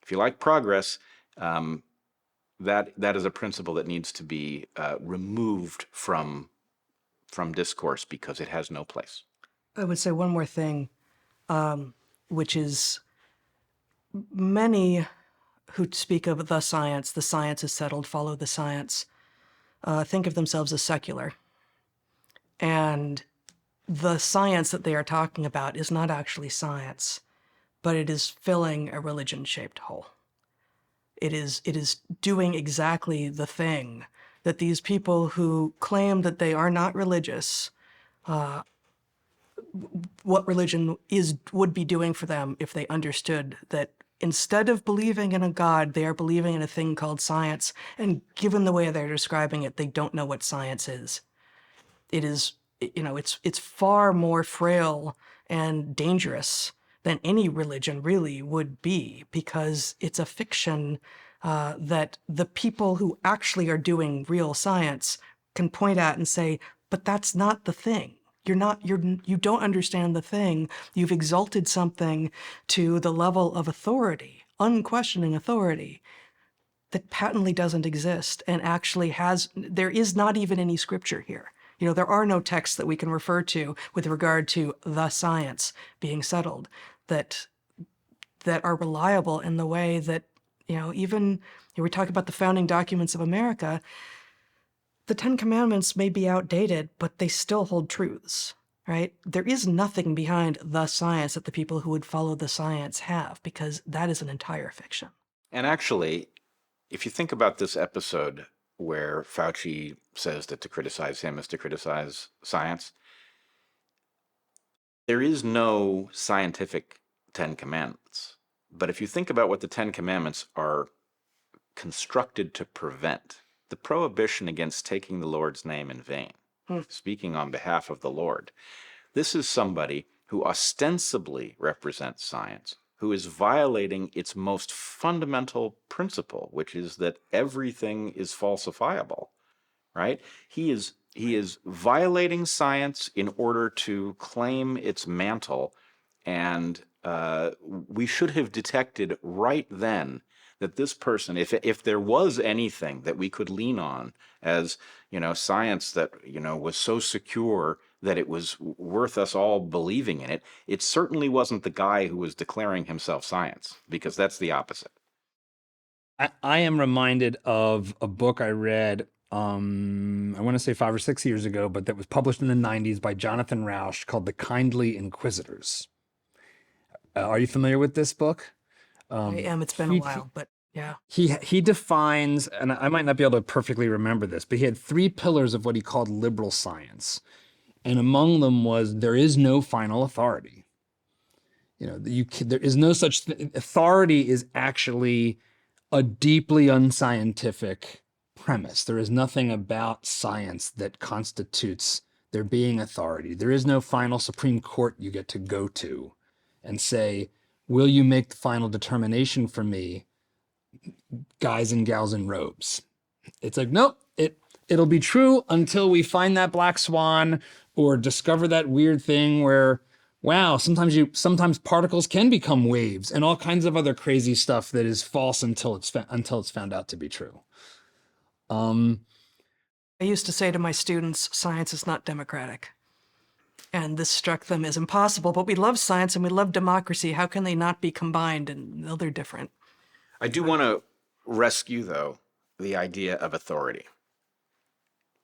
if you like progress, that is a principle that needs to be removed from discourse because it has no place. I would say one more thing, which is many who speak of the science is settled, follow the science, think of themselves as secular. And the science that they are talking about is not actually science, but it is filling a religion-shaped hole. It is doing exactly the thing that these people who claim that they are not religious, what religion would be doing for them if they understood that instead of believing in a God, they are believing in a thing called science. And given the way they're describing it, they don't know what science is. It is, it's far more frail and dangerous than any religion really would be, because it's a fiction that the people who actually are doing real science can point at and say, but that's not the thing. You don't understand the thing. You've exalted something to the level of authority, unquestioning authority, that patently doesn't exist and actually there is not even any scripture here. There are no texts that we can refer to with regard to the science being settled that are reliable in the way that, even we talk about the founding documents of America. The Ten Commandments may be outdated, but they still hold truths, right? There is nothing behind the science that the people who would follow the science have, because that is an entire fiction. And actually, if you think about this episode where Fauci says that to criticize him is to criticize science, there is no scientific Ten Commandments. But if you think about what the Ten Commandments are constructed to prevent, the prohibition against taking the Lord's name in vain, speaking on behalf of the Lord, this is somebody who ostensibly represents science, who is violating its most fundamental principle, which is that everything is falsifiable, right? He is violating science in order to claim its mantle, and we should have detected right then that this person, if there was anything that we could lean on as, science that, was so secure that it was worth us all believing in it, it certainly wasn't the guy who was declaring himself science, because that's the opposite. I am reminded of a book I read, I want to say 5 or 6 years ago, but that was published in the 90s by Jonathan Rauch, called The Kindly Inquisitors. Are you familiar with this book? I am. It's been a while, but Yeah. He defines, and I might not be able to perfectly remember this, but he had 3 pillars of what he called liberal science. And among them was there is no final authority. There is no such thing. Authority is actually a deeply unscientific premise. There is nothing about science that constitutes there being authority. There is no final Supreme Court you get to go to and say, will you make the final determination for me, guys and gals in robes? It's like, nope, it'll be true until we find that black swan or discover that weird thing where, wow, sometimes particles can become waves and all kinds of other crazy stuff that is false until it's found out to be true. I used to say to my students, science is not democratic. And this struck them as impossible, but we love science and we love democracy. How can they not be combined? And no, they're different. I do want to rescue, though, the idea of authority.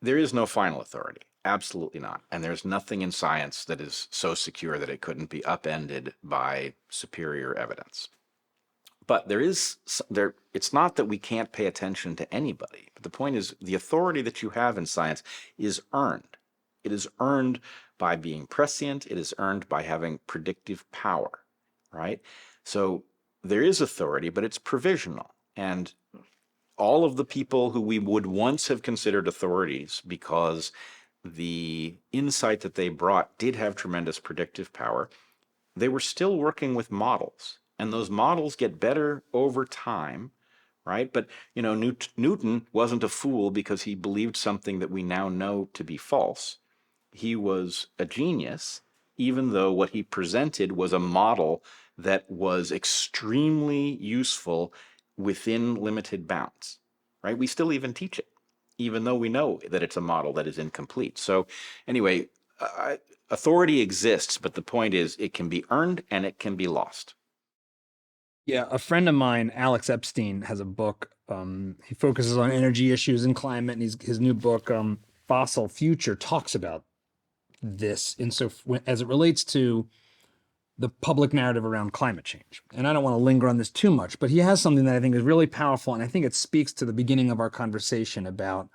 There is no final authority. Absolutely not. And there's nothing in science that is so secure that it couldn't be upended by superior evidence. But it's not that we can't pay attention to anybody. But the point is, the authority that you have in science is earned. It is earned by being prescient. It is earned by having predictive power, right? So there is authority, but it's provisional. And all of the people who we would once have considered authorities because the insight that they brought did have tremendous predictive power, they were still working with models. And those models get better over time, right? But, Newton wasn't a fool because he believed something that we now know to be false. He was a genius, even though what he presented was a model that was extremely useful within limited bounds, right? We still even teach it, even though we know that it's a model that is incomplete. So anyway, authority exists, but the point is it can be earned and it can be lost. Yeah, a friend of mine, Alex Epstein, has a book. He focuses on energy issues and climate, and his new book, Fossil Future, talks about this as it relates to the public narrative around climate change. And I don't want to linger on this too much, but he has something that I think is really powerful, and I think it speaks to the beginning of our conversation about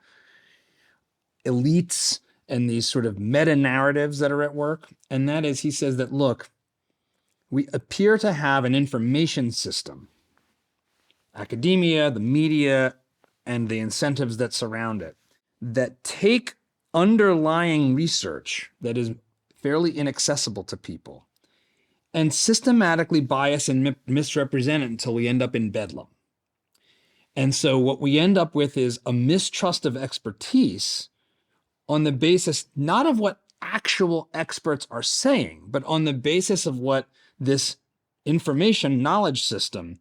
elites and these sort of meta-narratives that are at work. And that is, he says that, look, we appear to have an information system, academia, the media, and the incentives that surround it, that take underlying research that is fairly inaccessible to people and systematically bias and misrepresent it until we end up in bedlam. And so what we end up with is a mistrust of expertise on the basis not of what actual experts are saying, but on the basis of what this information knowledge system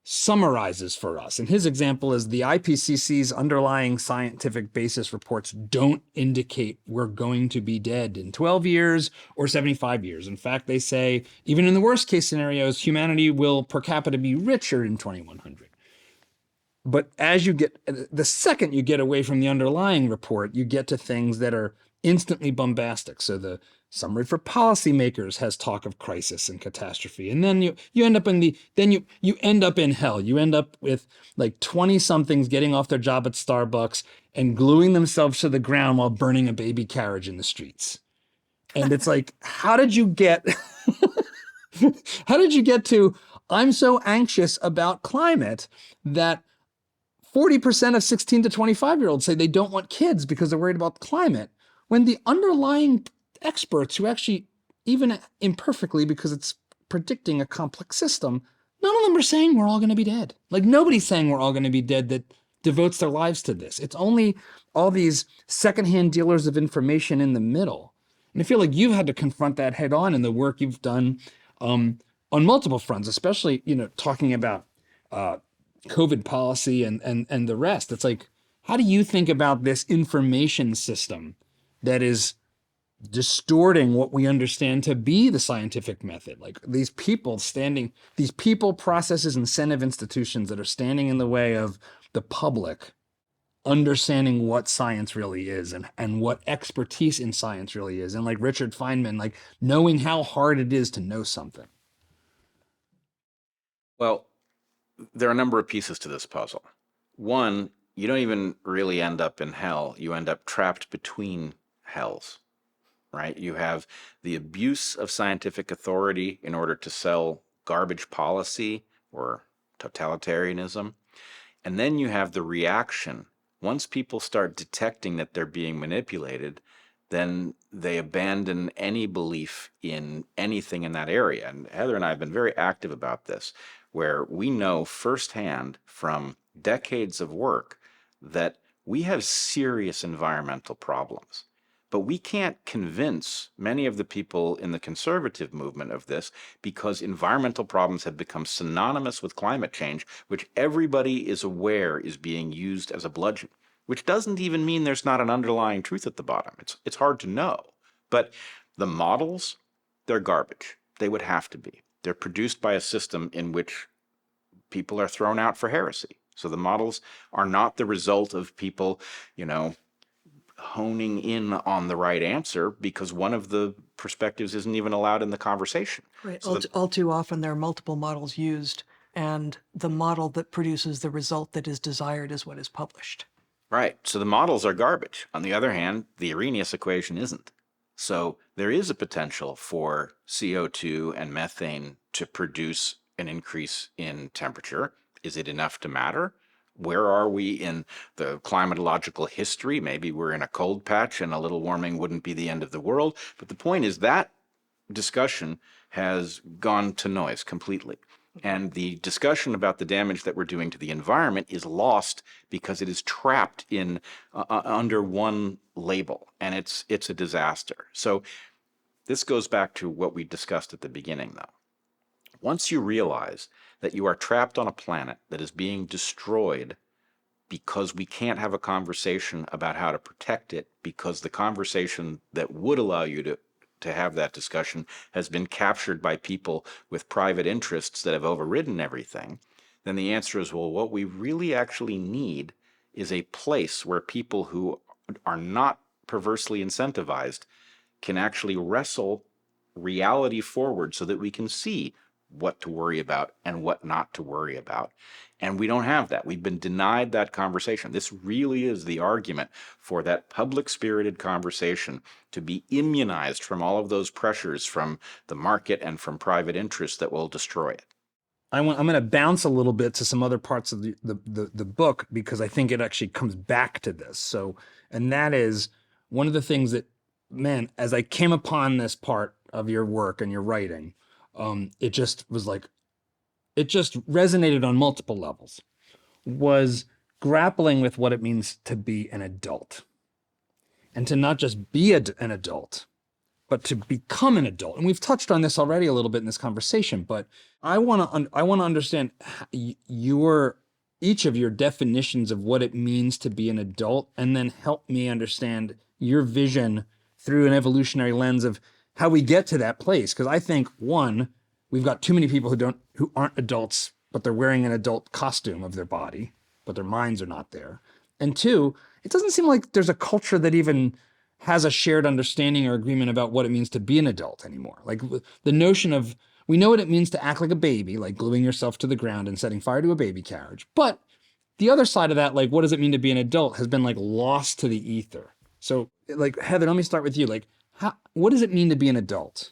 summarizes for us. And his example is the IPCC's underlying scientific basis reports don't indicate we're going to be dead in 12 years or 75 years. In fact, they say even in the worst case scenarios, humanity will per capita be richer in 2100. But the second you get away from the underlying report, you get to things that are instantly bombastic. So the Summary for Policymakers has talk of crisis and catastrophe. And then you end up you end up in hell. You end up with like 20-somethings getting off their job at Starbucks and gluing themselves to the ground while burning a baby carriage in the streets. And it's like, how did you get to, I'm so anxious about climate that 40% of 16 to 25-year-olds say they don't want kids because they're worried about climate, when the underlying experts who actually, even imperfectly because it's predicting a complex system, none of them are saying we're all going to be dead. Like nobody's saying we're all going to be dead that devotes their lives to this. It's only all these secondhand dealers of information in the middle. And I feel like you've had to confront that head on in the work you've done on multiple fronts, especially, talking about COVID policy and the rest. It's like, how do you think about this information system that is distorting what we understand to be the scientific method? Like these people, processes, incentive institutions that are standing in the way of the public understanding what science really is and what expertise in science really is. And like Richard Feynman, like knowing how hard it is to know something. Well, there are a number of pieces to this puzzle. One, you don't even really end up in hell. You end up trapped between hells, right? You have the abuse of scientific authority in order to sell garbage policy or totalitarianism. And then you have the reaction. Once people start detecting that they're being manipulated, then they abandon any belief in anything in that area. And Heather and I have been very active about this, where we know firsthand from decades of work that we have serious environmental problems. But we can't convince many of the people in the conservative movement of this because environmental problems have become synonymous with climate change, which everybody is aware is being used as a bludgeon, which doesn't even mean there's not an underlying truth at the bottom. It's hard to know. But the models, they're garbage. They would have to be. They're produced by a system in which people are thrown out for heresy. So the models are not the result of people, honing in on the right answer because one of the perspectives isn't even allowed in the conversation. Right. So All too often, there are multiple models used, and the model that produces the result that is desired is what is published. right. So the models are garbage. On the other hand, the Arrhenius equation isn't. So there is a potential for CO2 and methane to produce an increase in temperature. Is it enough to matter? Where are we in the climatological history? Maybe we're in a cold patch and a little warming wouldn't be the end of the world. But the point is that discussion has gone to noise completely. And the discussion about the damage that we're doing to the environment is lost because it is trapped in under one label, and it's a disaster. So this goes back to what we discussed at the beginning, though. Once you realize that you are trapped on a planet that is being destroyed because we can't have a conversation about how to protect it, because the conversation that would allow you to have that discussion has been captured by people with private interests that have overridden everything, then the answer is, well, what we really actually need is a place where people who are not perversely incentivized can actually wrestle reality forward so that we can see what to worry about and what not to worry about. And we don't have that. We've been denied that conversation. This really is the argument for that public-spirited conversation to be immunized from all of those pressures from the market and from private interests that will destroy it. I'm going to bounce a little bit to some other parts of the book because I think it actually comes back to this. So, and that is one of the things that, man, as I came upon this part of your work and your writing, it just was like, it just resonated on multiple levels, was grappling with what it means to be an adult and to not just be an adult, but to become an adult. And we've touched on this already a little bit in this conversation, but I want to understand each of your definitions of what it means to be an adult, and then help me understand your vision through an evolutionary lens of how we get to that place. Because I think, one, we've got too many people who aren't adults, but they're wearing an adult costume of their body, but their minds are not there. And two, it doesn't seem like there's a culture that even has a shared understanding or agreement about what it means to be an adult anymore. Like the notion of, we know what it means to act like a baby, like gluing yourself to the ground and setting fire to a baby carriage. But the other side of that, like, what does it mean to be an adult, has been like lost to the ether. So like, Heather, let me start with you. Like, what does it mean to be an adult?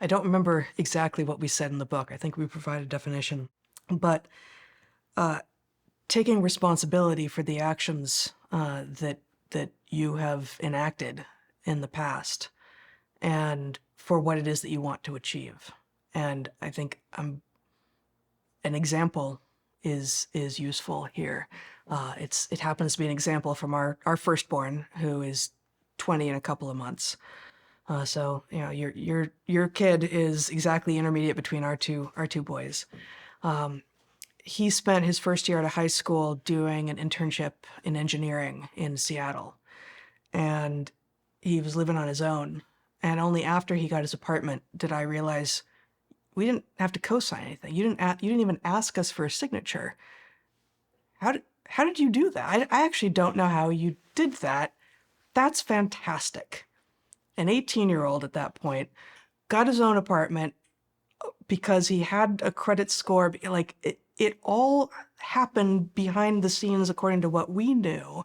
I don't remember exactly what we said in the book. I think we provided a definition. But taking responsibility for the actions that you have enacted in the past and for what it is that you want to achieve. And I think an example is useful here. It happens to be an example from our firstborn, who is 20 in a couple of months. So your kid is exactly intermediate between our two boys. He spent his first year out of high school doing an internship in engineering in Seattle, and he was living on his own. And only after he got his apartment did I realize we didn't have to co-sign anything. You didn't even ask us for a signature. How did you do that? I actually don't know how you did that. That's fantastic. An 18-year-old at that point got his own apartment, because he had a credit score. Like it all happened behind the scenes according to what we knew,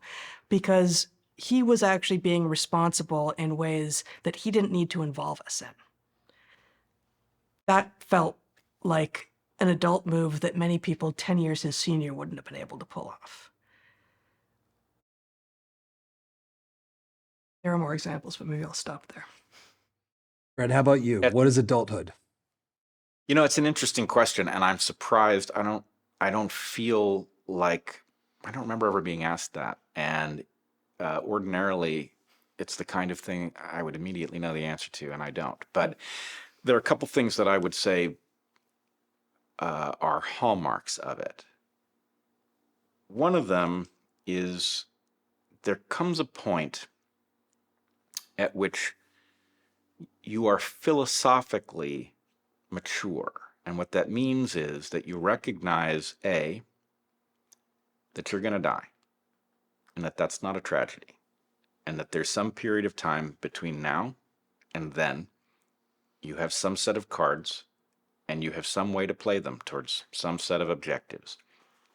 because he was actually being responsible in ways that he didn't need to involve us in. That felt like an adult move that many people 10 years his senior wouldn't have been able to pull off. There are more examples, but maybe I'll stop there. Bret, how about you? What is adulthood? You know, it's an interesting question, and I'm surprised. I don't feel like, I don't remember ever being asked that. And ordinarily, it's the kind of thing I would immediately know the answer to, and I don't. But there are a couple things that I would say are hallmarks of it. One of them is there comes a point at which you are philosophically mature. And what that means is that you recognize, A, that you're going to die, and that that's not a tragedy, and that there's some period of time between now and then. You have some set of cards, and you have some way to play them towards some set of objectives.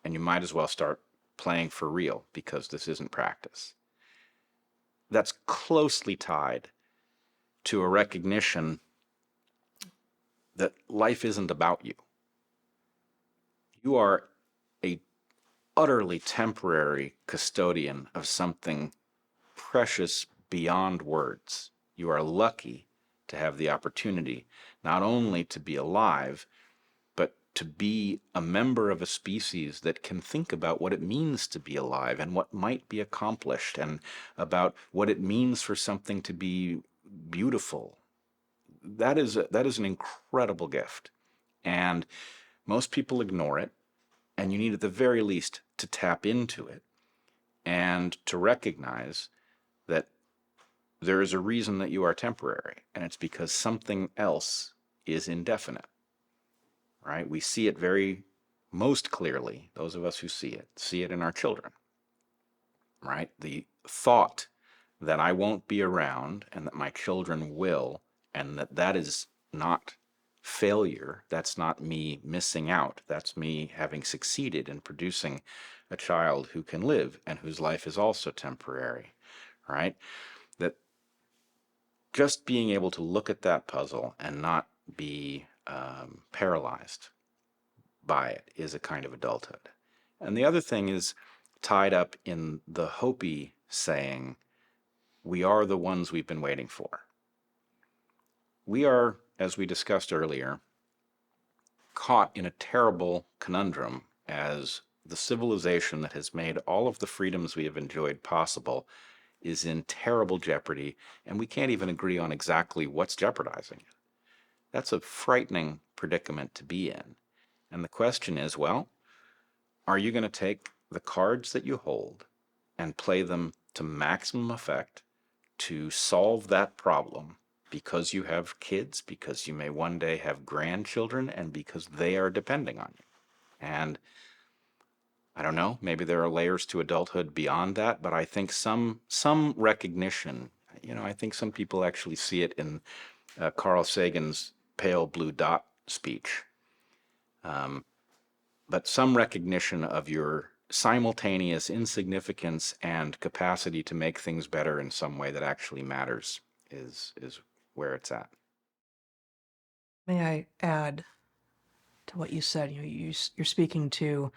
And you might as well start playing for real, because this isn't practice. That's closely tied to a recognition that life isn't about you. You are a utterly temporary custodian of something precious beyond words. You are lucky to have the opportunity not only to be alive, but to be a member of a species that can think about what it means to be alive and what might be accomplished, and about what it means for something to be beautiful. That is an incredible gift, and most people ignore it, and you need at the very least to tap into it and to recognize that there is a reason that you are temporary, and it's because something else is indefinite, right? We see it most clearly, those of us who see it in our children, right? The thought that I won't be around and that my children will, and that is not failure, that's not me missing out, that's me having succeeded in producing a child who can live and whose life is also temporary, right? That just being able to look at that puzzle and not be paralyzed by it is a kind of adulthood. And the other thing is tied up in the Hopi saying, we are the ones we've been waiting for. We are, as we discussed earlier, caught in a terrible conundrum as the civilization that has made all of the freedoms we have enjoyed possible is in terrible jeopardy, and we can't even agree on exactly what's jeopardizing it. That's a frightening predicament to be in. And the question is, well, are you going to take the cards that you hold and play them to maximum effect to solve that problem, because you have kids, because you may one day have grandchildren, and because they are depending on you? And I don't know, maybe there are layers to adulthood beyond that, but I think some recognition, I think some people actually see it in Carl Sagan's Pale Blue Dot speech. But some recognition of your simultaneous insignificance and capacity to make things better in some way that actually matters is where it's at. May I add to what you said? You're speaking to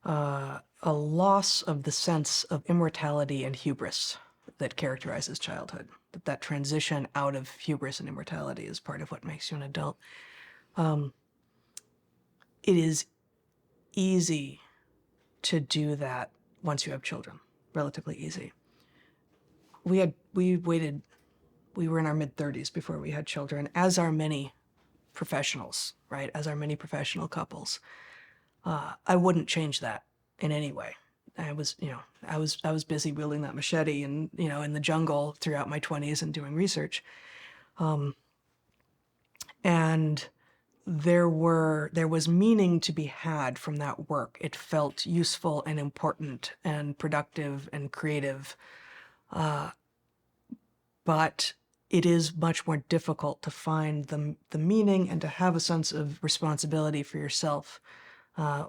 a loss of the sense of immortality and hubris that characterizes childhood. That transition out of hubris and immortality is part of what makes you an adult. It is easy to do that once you have children, relatively easy. We were in our mid-30s before we had children, as are many professionals, right? As are many professional couples. I wouldn't change that in any way. I was busy wielding that machete and, in the jungle throughout my 20s and doing research. And there was meaning to be had from that work. It felt useful and important and productive and creative. But it is much more difficult to find the meaning and to have a sense of responsibility for yourself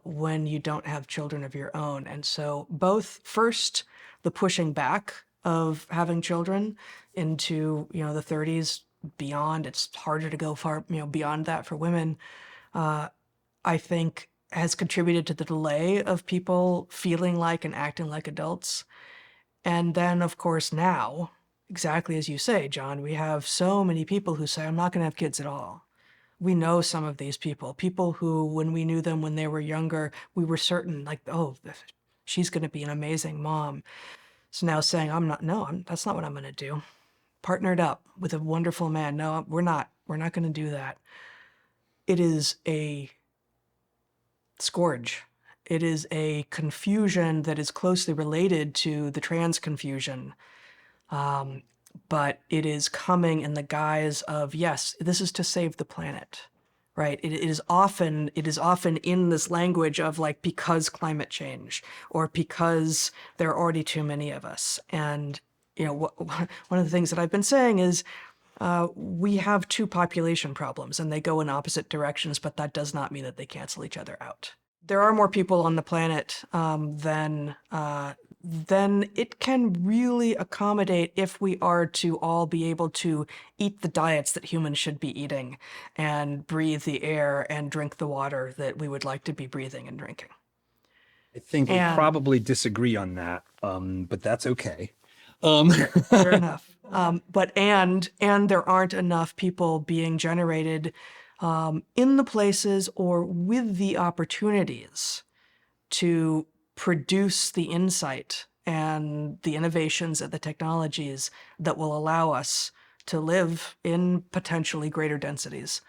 when you don't have children of your own. And so both first, the pushing back of having children into, the 30s beyond, it's harder to go far, beyond that for women, I think has contributed to the delay of people feeling like and acting like adults. And then, of course, now, exactly as you say, John, we have so many people who say, I'm not going to have kids at all. We know some of these people who, when we knew them when they were younger, we were certain, like, oh, she's going to be an amazing mom. So now saying, that's not what I'm going to do. Partnered up with a wonderful man. No, we're not going to do that. It is a scourge. It is a confusion that is closely related to the trans confusion. But it is coming in the guise of, yes, this is to save the planet, right? It is often in this language of like, because climate change, or because there are already too many of us. And, one of the things that I've been saying is, we have two population problems and they go in opposite directions, but that does not mean that they cancel each other out. There are more people on the planet than it can really accommodate if we are to all be able to eat the diets that humans should be eating and breathe the air and drink the water that we would like to be breathing and drinking. I think we probably disagree on that, but that's okay. Fair enough. But there aren't enough people being generated in the places or with the opportunities to produce the insight and the innovations and the technologies that will allow us to live in potentially greater densities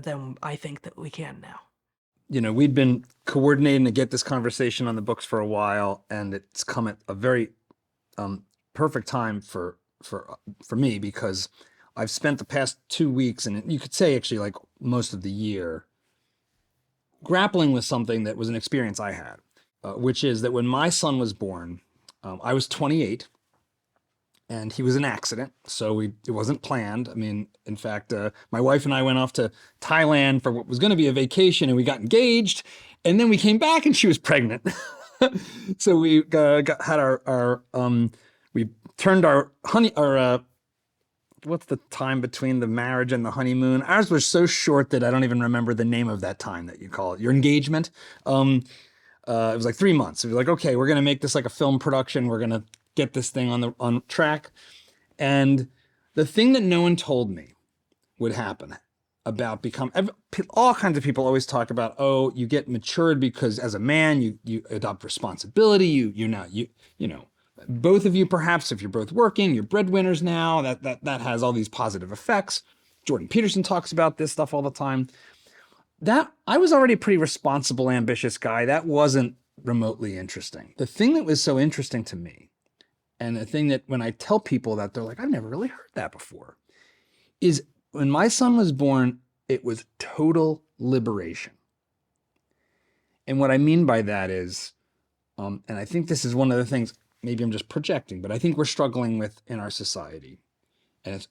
than I think that we can now. We'd been coordinating to get this conversation on the books for a while, and it's come at a very perfect time for me, because I've spent the past 2 weeks, and you could say actually like most of the year, grappling with something that was an experience I had, which is that when my son was born, I was 28, and he was an accident, so it wasn't planned. I mean, in fact, my wife and I went off to Thailand for what was going to be a vacation, and we got engaged, and then we came back, and she was pregnant. So we we turned our what's the time between the marriage and the honeymoon? Ours was so short that I don't even remember the name of that time that you call it. Your engagement. It was like 3 months. We were like, okay, we're going to make this like a film production. We're going to get this thing on track. And the thing that no one told me would happen about all kinds of people always talk about, oh, you get matured because as a man, you adopt responsibility. Both of you, perhaps, if you're both working, you're breadwinners now, that has all these positive effects. Jordan Peterson talks about this stuff all the time. That I was already a pretty responsible, ambitious guy. That wasn't remotely interesting. The thing that was so interesting to me, and the thing that when I tell people that, they're like, I've never really heard that before, is when my son was born, it was total liberation. And what I mean by that is, and I think this is one of the things, maybe I'm just projecting, but I think we're struggling with in our society, and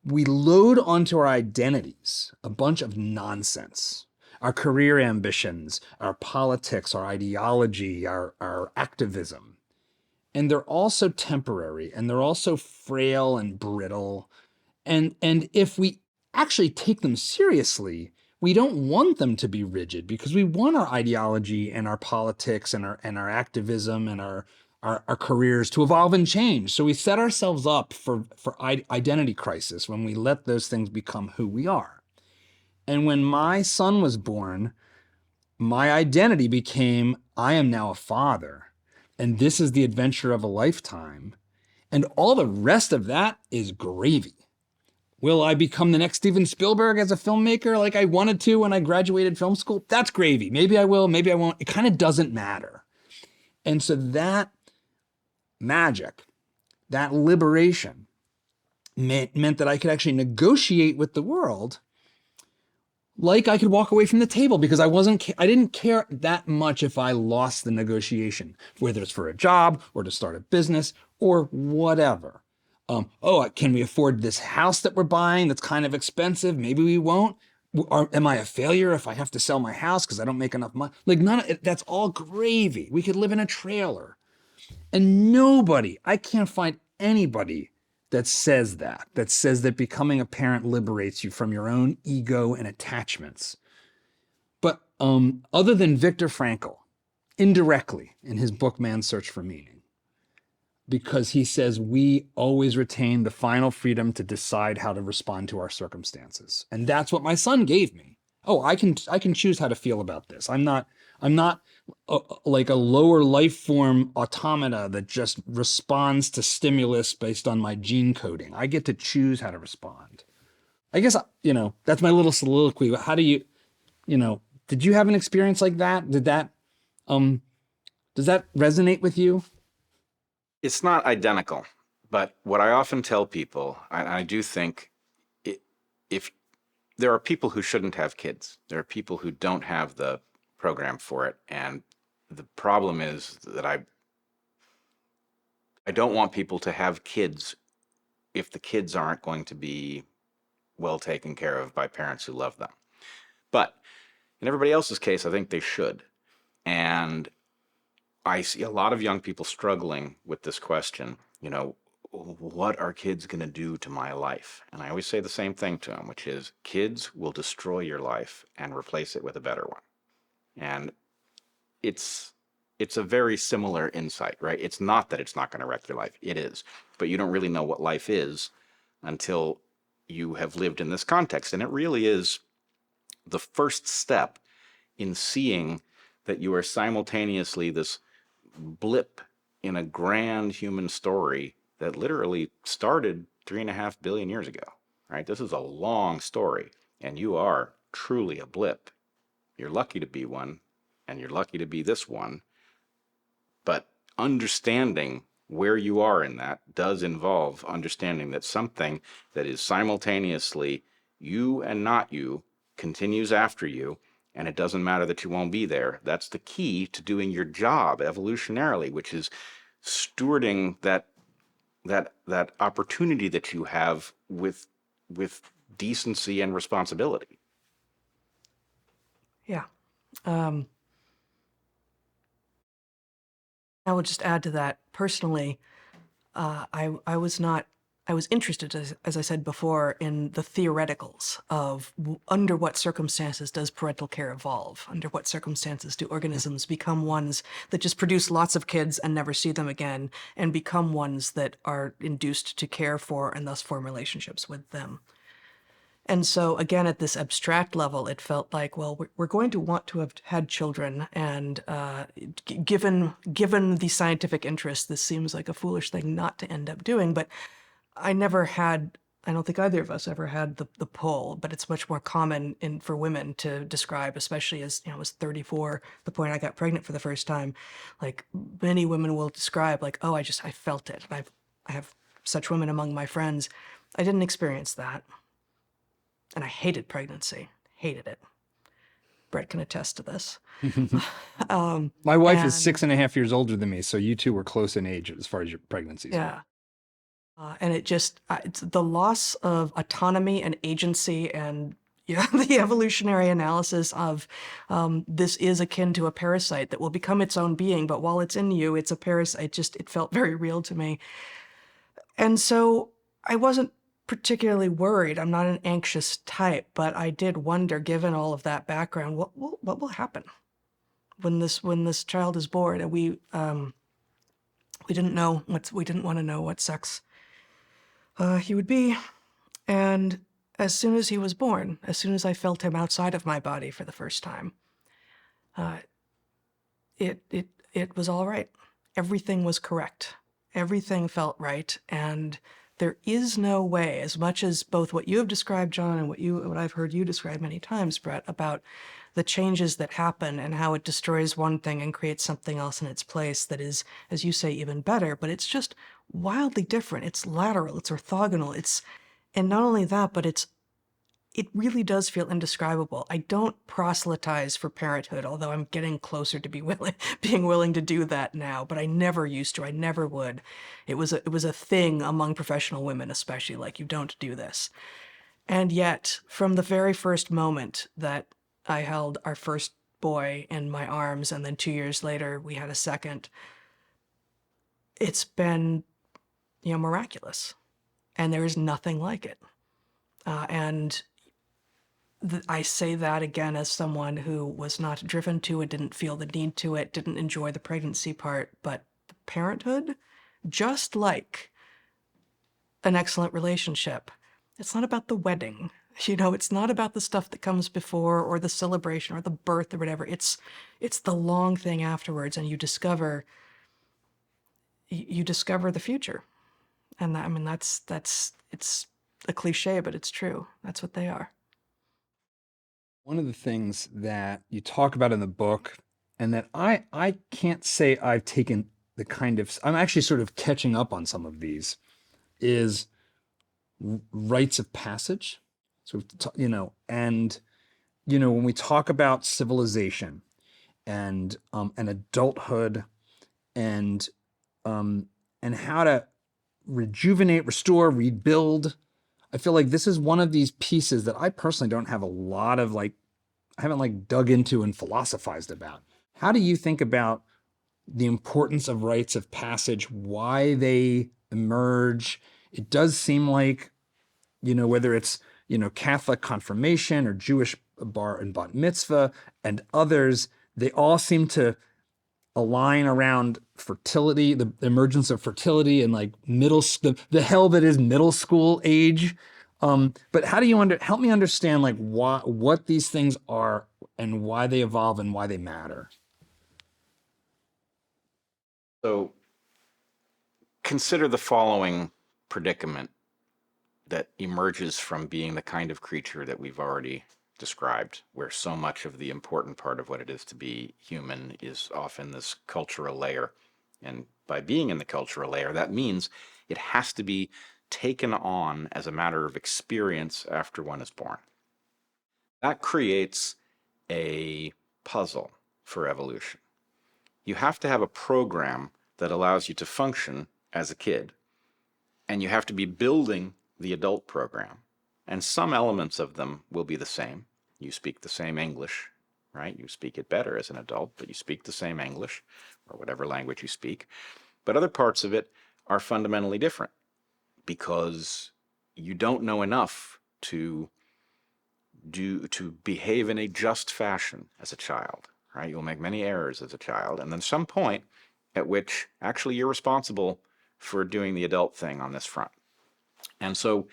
we load onto our identities a bunch of nonsense. Our career ambitions, our politics, our ideology, our activism. And they're also temporary, and they're also frail and brittle. And if we actually take them seriously, we don't want them to be rigid, because we want our ideology and our politics and our activism and our careers to evolve and change. So we set ourselves up for identity crisis when we let those things become who we are. And when my son was born, my identity became, I am now a father, and this is the adventure of a lifetime. And all the rest of that is gravy. Will I become the next Steven Spielberg as a filmmaker like I wanted to when I graduated film school? That's gravy. Maybe I will, maybe I won't. It kind of doesn't matter. And so that magic, that liberation meant that I could actually negotiate with the world like I could walk away from the table, because I didn't care that much if I lost the negotiation, whether it's for a job or to start a business or whatever. Oh, can we afford this house that we're buying that's kind of expensive? Maybe we won't. Am I a failure if I have to sell my house because I don't make enough money? Like, none of it, that's all gravy. We could live in a trailer. And nobody, I can't find anybody that says that becoming a parent liberates you from your own ego and attachments. But other than Viktor Frankl, indirectly in his book, Man's Search for Meaning, because he says we always retain the final freedom to decide how to respond to our circumstances. And that's what my son gave me. Oh, I can choose how to feel about this. I'm not like a lower life form automata that just responds to stimulus based on my gene coding. I get to choose how to respond. I guess, that's my little soliloquy. How do you, did you have an experience like that? Does that resonate with you? It's not identical, but what I often tell people, and I do think if there are people who shouldn't have kids, there are people who don't have the program for it. And the problem is that I don't want people to have kids if the kids aren't going to be well taken care of by parents who love them. But in everybody else's case, I think they should. And I see a lot of young people struggling with this question, what are kids going to do to my life? And I always say the same thing to them, which is kids will destroy your life and replace it with a better one. And it's a very similar insight, right? It's not that it's not going to wreck your life. It is. But you don't really know what life is until you have lived in this context. And it really is the first step in seeing that you are simultaneously this blip in a grand human story that literally started 3.5 billion years ago, right? This is a long story, and you are truly a blip. You're lucky to be one, and you're lucky to be this one. But understanding where you are in that does involve understanding that something that is simultaneously you and not you continues after you, and it doesn't matter that you won't be there. That's the key to doing your job evolutionarily, which is stewarding that opportunity that you have with decency and responsibility. Yeah. I would just add to that personally, I was interested, as I said before, in the theoreticals of under what circumstances does parental care evolve? Under what circumstances do organisms become ones that just produce lots of kids and never see them again, and become ones that are induced to care for and thus form relationships with them? And so, again, at this abstract level, it felt like, well, we're going to want to have had children, and given the scientific interest, this seems like a foolish thing not to end up doing. But I never had, I don't think either of us ever had the pull, but it's much more common for women to describe, especially as, I was 34, the point I got pregnant for the first time. Like, many women will describe, like, oh, I felt it. I have such women among my friends. I didn't experience that. And I hated pregnancy, hated it. Bret can attest to this. My wife is 6.5 years older than me, so you two were close in age as far as your pregnancies. Yeah. And it just, it's the loss of autonomy and agency, and the evolutionary analysis of this is akin to a parasite that will become its own being, but while it's in you, it's a parasite. It felt very real to me. And so I wasn't particularly worried. I'm not an anxious type, but I did wonder, given all of that background, what will happen when this child is born? And we didn't want to know what sex he would be. And as soon as he was born, as soon as I felt him outside of my body for the first time, it was all right. Everything was correct. Everything felt right, and there is no way, as much as both what you have described, John, and what I've heard you describe many times, Bret, about the changes that happen and how it destroys one thing and creates something else in its place that is, as you say, even better, but it's just wildly different. It's lateral, it's orthogonal, and not only that, but it really does feel indescribable. I don't proselytize for parenthood, although I'm getting closer to being willing to do that now, but I never used to. I never would. It was a thing among professional women, especially, like, you don't do this. And yet, from the very first moment that I held our first boy in my arms, and then 2 years later we had a second, it's been, miraculous. And there is nothing like it. And I say that again as someone who was not driven to it, didn't feel the need to it, didn't enjoy the pregnancy part, but parenthood, just like an excellent relationship, it's not about the wedding. It's not about the stuff that comes before or the celebration or the birth or whatever. It's the long thing afterwards, and you discover the future. And that, I mean, that's it's a cliche, but it's true. That's what they are. One of the things that you talk about in the book, and that I can't say I've taken the kind of, I'm actually sort of catching up on some of these, is rites of passage. So, and, when we talk about civilization and adulthood and how to rejuvenate, restore, rebuild, I feel like this is one of these pieces that I personally don't have a lot of, I haven't dug into and philosophized about. How do you think about the importance of rites of passage, why they emerge? It does seem like, whether it's, Catholic confirmation or Jewish bar and bat mitzvah and others, they all seem to align around fertility, the emergence of fertility and the hell that is middle school age. But how do you help me understand what these things are and why they evolve and why they matter? So consider the following predicament that emerges from being the kind of creature that we've already described, where so much of the important part of what it is to be human is often this cultural layer. And by being in the cultural layer, that means it has to be taken on as a matter of experience after one is born. That creates a puzzle for evolution. You have to have a program that allows you to function as a kid, and you have to be building the adult program. And some elements of them will be the same. You speak the same English, right? You speak it better as an adult, but you speak the same English or whatever language you speak. But other parts of it are fundamentally different because you don't know enough to behave in a just fashion as a child, right? You'll make many errors as a child, and then some point at which actually you're responsible for doing the adult thing on this front. And so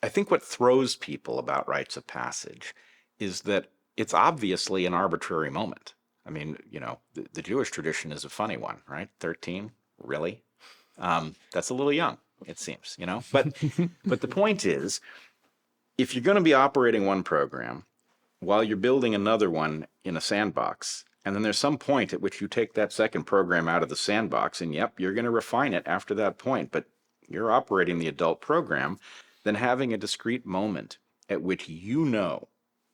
I think what throws people about rites of passage is that it's obviously an arbitrary moment. I mean, the Jewish tradition is a funny one, right? 13, really? That's a little young, it seems, But the point is, if you're going to be operating one program while you're building another one in a sandbox, and then there's some point at which you take that second program out of the sandbox, and yep, you're going to refine it after that point, but you're operating the adult program, then having a discrete moment at which you know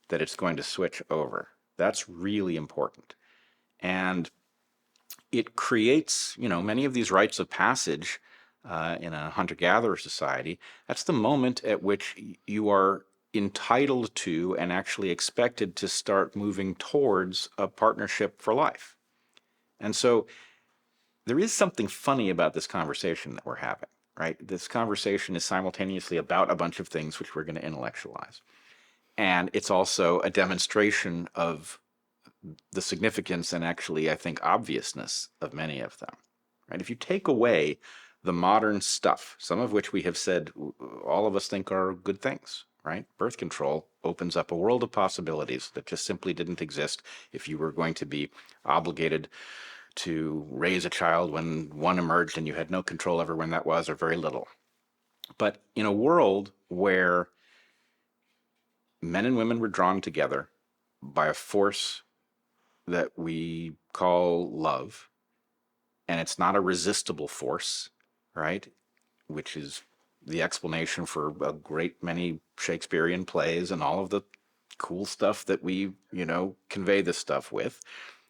that it's going to switch over, that's really important. And it creates, many of these rites of passage in a hunter-gatherer society. That's the moment at which you are entitled to and actually expected to start moving towards a partnership for life. And so there is something funny about this conversation that we're having, right? This conversation is simultaneously about a bunch of things which we're going to intellectualize. And it's also a demonstration of the significance and actually, I think, obviousness of many of them, right? If you take away the modern stuff, some of which we have said all of us think are good things, right? Birth control opens up a world of possibilities that just simply didn't exist if you were going to be obligated to raise a child when one emerged and you had no control over when that was, or very little. But in a world where men and women were drawn together by a force that we call love, and it's not a resistible force, right? Which is the explanation for a great many Shakespearean plays and all of the cool stuff that we, convey this stuff with.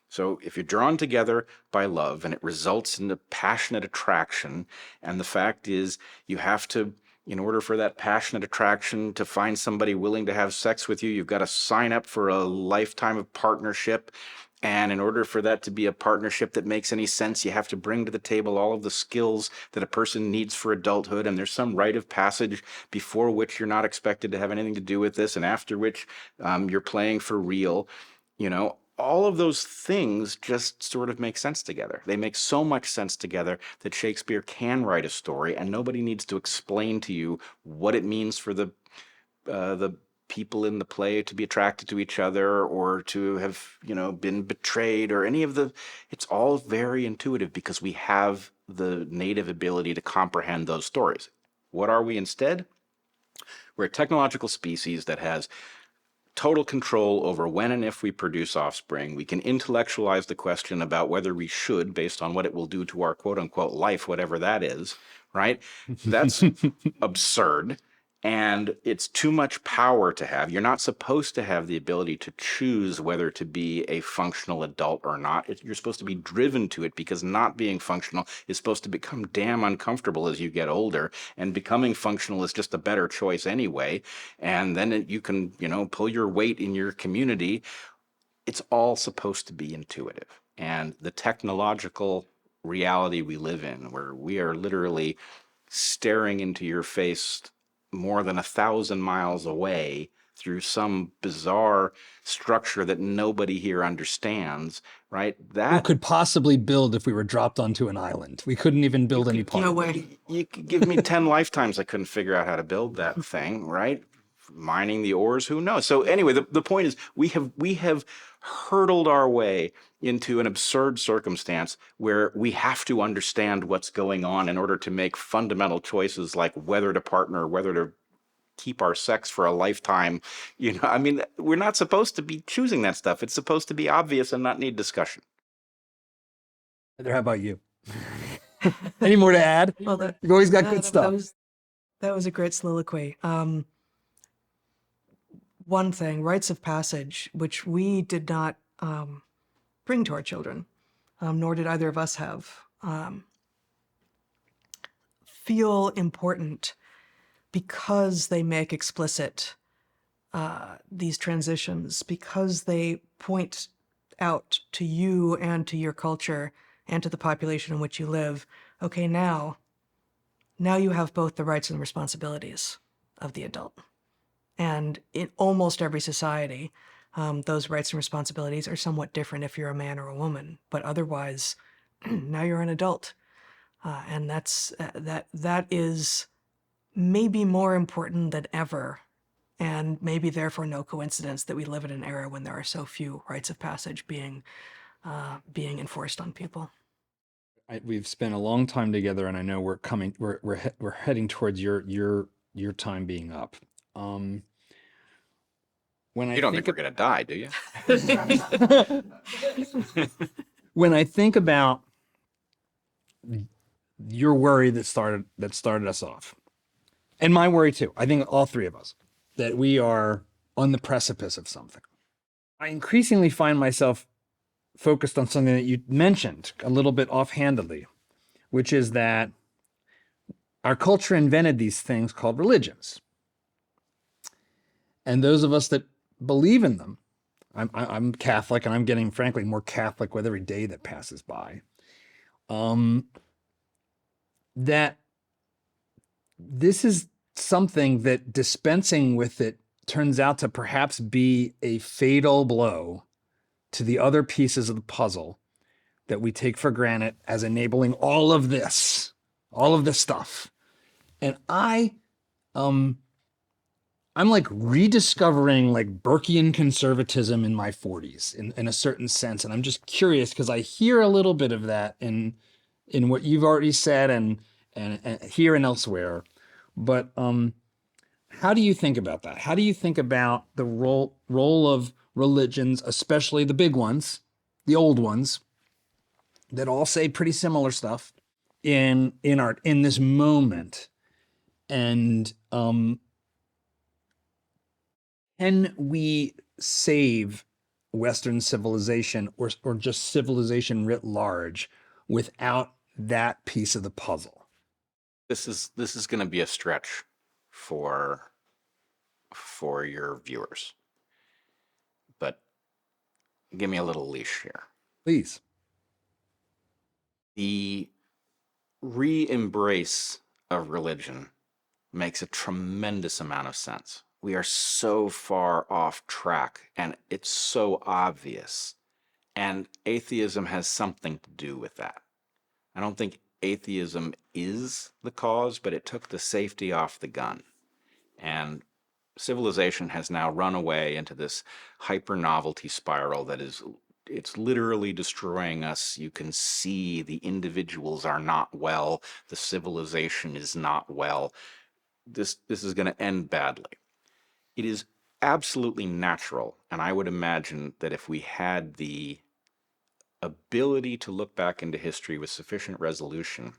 So if you're drawn together by love and it results in a passionate attraction, and the fact is you have to, in order for that passionate attraction to find somebody willing to have sex with you, you've got to sign up for a lifetime of partnership. And in order for that to be a partnership that makes any sense, you have to bring to the table all of the skills that a person needs for adulthood. And there's some rite of passage before which you're not expected to have anything to do with this, and after which you're playing for real. All of those things just sort of make sense together. They make so much sense together that Shakespeare can write a story, and nobody needs to explain to you what it means for the people in the play to be attracted to each other, or to have, been betrayed, or any of the. It's all very intuitive because we have the native ability to comprehend those stories. What are we instead? We're a technological species that has total control over when and if we produce offspring. We can intellectualize the question about whether we should, based on what it will do to our quote unquote life, whatever that is, right? That's absurd. And it's too much power to have. You're not supposed to have the ability to choose whether to be a functional adult or not. You're supposed to be driven to it, because not being functional is supposed to become damn uncomfortable as you get older. And becoming functional is just a better choice anyway. And then you can, pull your weight in your community. It's all supposed to be intuitive. And the technological reality we live in, where we are literally staring into your face more than 1,000 miles away through some bizarre structure that nobody here understands, right? Who could possibly build if we were dropped onto an island? We couldn't even build any part. No way. You could give me 10 lifetimes, I couldn't figure out how to build that thing, right? Mining the ores, who knows? So anyway, the point is we have hurtled our way into an absurd circumstance where we have to understand what's going on in order to make fundamental choices like whether to partner, whether to keep our sex for a lifetime. We're not supposed to be choosing that stuff. It's supposed to be obvious and not need discussion. Heather, how about you? Any more to add? Well, You've always got good stuff. That was a great soliloquy. One thing, rites of passage, which we did not bring to our children, nor did either of us have, feel important because they make explicit these transitions, because they point out to you and to your culture and to the population in which you live, okay, now you have both the rights and responsibilities of the adult. And in almost every society, those rights and responsibilities are somewhat different if you're a man or a woman, but otherwise, now you're an adult. And that is maybe more important than ever, and maybe therefore no coincidence that we live in an era when there are so few rites of passage being enforced on people. We've spent a long time together, and I know we're heading towards your time being up. You don't think we're going to die, do you? When I think about your worry that started us off, and my worry too, I think all three of us, that we are on the precipice of something. I increasingly find myself focused on something that you mentioned a little bit offhandedly, which is that our culture invented these things called religions. And those of us that believe in them, I'm Catholic, and I'm getting, frankly, more Catholic with every day that passes by, that this is something that dispensing with it turns out to perhaps be a fatal blow to the other pieces of the puzzle that we take for granted as enabling all of this stuff. And I'm like rediscovering like Burkean conservatism in my 40s in a certain sense. And I'm just curious because I hear a little bit of that in what you've already said and here and elsewhere. But how do you think about that? How do you think about the role of religions, especially the big ones, the old ones, that all say pretty similar stuff in this moment? And can we save Western civilization or just civilization writ large without that piece of the puzzle? This is going to be a stretch for your viewers, but give me a little leash here. Please. The re-embrace of religion makes a tremendous amount of sense. We are so far off track, and it's so obvious. And atheism has something to do with that. I don't think atheism is the cause, but it took the safety off the gun. And civilization has now run away into this hyper-novelty spiral that it's literally destroying us. You can see the individuals are not well. The civilization is not well. This is going to end badly. It is absolutely natural, and I would imagine that if we had the ability to look back into history with sufficient resolution,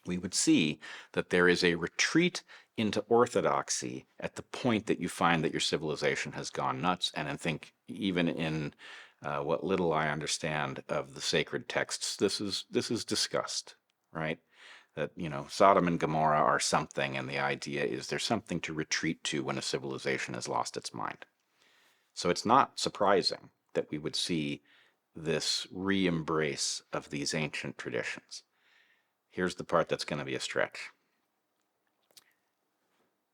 we would see that there is a retreat into orthodoxy at the point that you find that your civilization has gone nuts. And I think even in what little I understand of the sacred texts, this is discussed, right? That, Sodom and Gomorrah are something, and the idea is there's something to retreat to when a civilization has lost its mind. So it's not surprising that we would see this re-embrace of these ancient traditions. Here's the part that's going to be a stretch.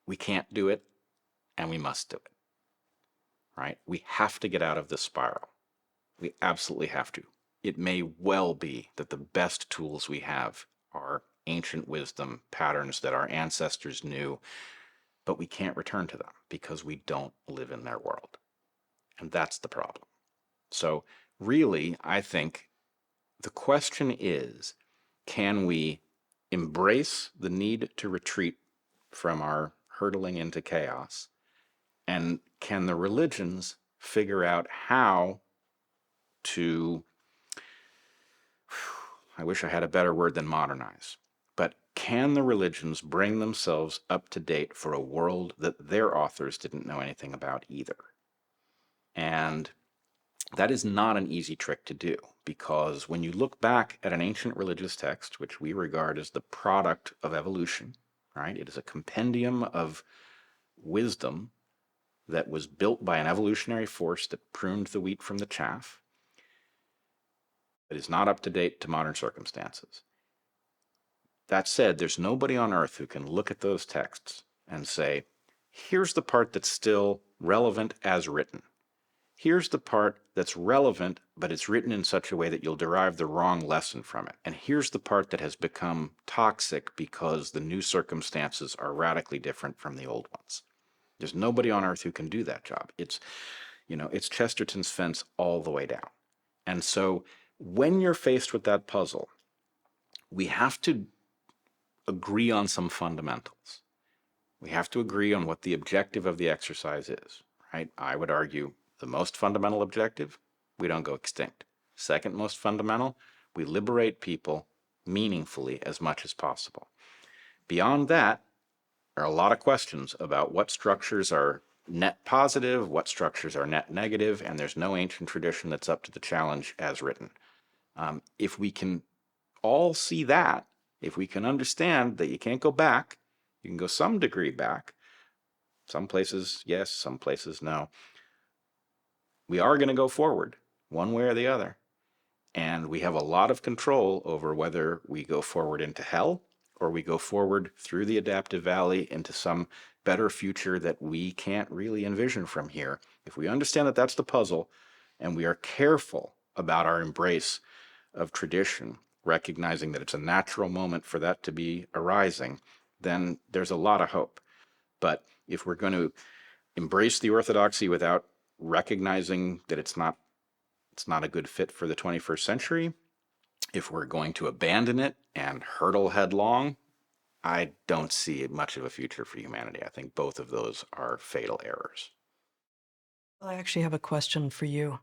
We can't do it, and we must do it, right? We have to get out of this spiral. We absolutely have to. It may well be that the best tools we have are ancient wisdom patterns that our ancestors knew, but we can't return to them because we don't live in their world. And that's the problem. So really, I think the question is, can we embrace the need to retreat from our hurtling into chaos? And can the religions figure out how to, I wish I had a better word than modernize, but can the religions bring themselves up to date for a world that their authors didn't know anything about either? And that is not an easy trick to do, because when you look back at an ancient religious text, which we regard as the product of evolution, right? It is a compendium of wisdom that was built by an evolutionary force that pruned the wheat from the chaff. It is not up to date to modern circumstances. That said, there's nobody on earth who can look at those texts and say, here's the part that's still relevant as written. Here's the part that's relevant, but it's written in such a way that you'll derive the wrong lesson from it. And here's the part that has become toxic because the new circumstances are radically different from the old ones. There's nobody on earth who can do that job. It's Chesterton's fence all the way down. And so when you're faced with that puzzle, we have to agree on some fundamentals. We have to agree on what the objective of the exercise is, right? I would argue the most fundamental objective, we don't go extinct. Second most fundamental, we liberate people meaningfully as much as possible. Beyond that, there are a lot of questions about what structures are net positive, what structures are net negative, and there's no ancient tradition that's up to the challenge as written. If we can all see that, if we can understand that you can't go back, you can go some degree back, some places yes, some places no, we are going to go forward one way or the other. And we have a lot of control over whether we go forward into hell or we go forward through the adaptive valley into some better future that we can't really envision from here. If we understand that that's the puzzle, and we are careful about our embrace of tradition, recognizing that it's a natural moment for that to be arising, then there's a lot of hope. But if we're going to embrace the orthodoxy without recognizing that it's not a good fit for the 21st century, if we're going to abandon it and hurtle headlong, I don't see much of a future for humanity. I think both of those are fatal errors. Well, I actually have a question for you,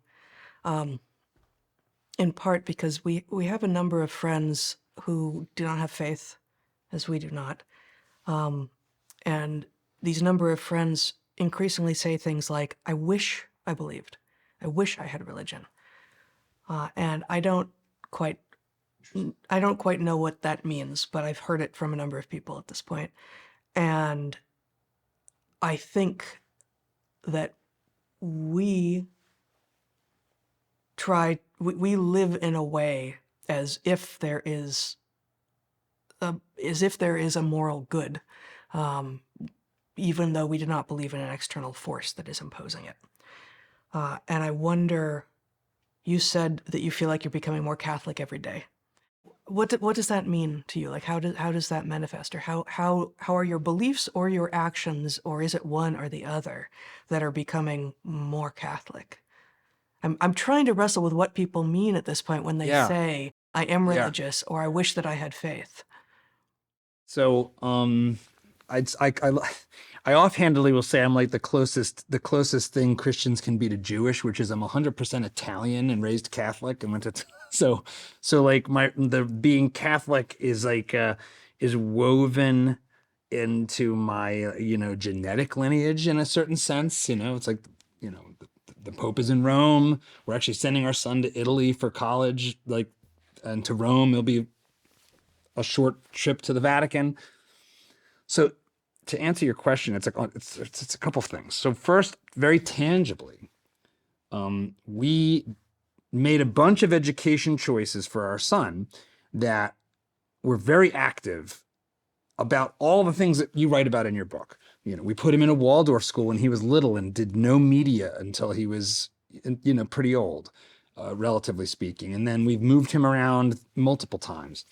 in part because we have a number of friends who do not have faith, as we do not. And these number of friends increasingly say things like, I wish I believed. I wish I had religion. And I don't quite know what that means, but I've heard it from a number of people at this point. And I think that we live in a way as if there is a moral good, even though we do not believe in an external force that is imposing it. And I wonder, you said that you feel like you're becoming more Catholic every day. What does that mean to you? Like, how does that manifest, or how are your beliefs or your actions, or is it one or the other, that are becoming more Catholic? I'm trying to wrestle with what people mean at this point when they Yeah. say, I am Yeah. religious, or I wish that I had faith. So, I offhandedly will say I'm like the closest thing Christians can be to Jewish, which is I'm 100% Italian and raised Catholic and went to so like the being Catholic is like is woven into my genetic lineage in a certain sense. It's like the Pope is in Rome. We're actually sending our son to Italy for college, and to Rome. It'll be a short trip to the Vatican. So to answer your question, it's a couple things. So first, very tangibly, we made a bunch of education choices for our son that were very active about all the things that you write about in your book. We put him in a Waldorf school when he was little and did no media until he was, pretty old, relatively speaking. And then we've moved him around multiple times.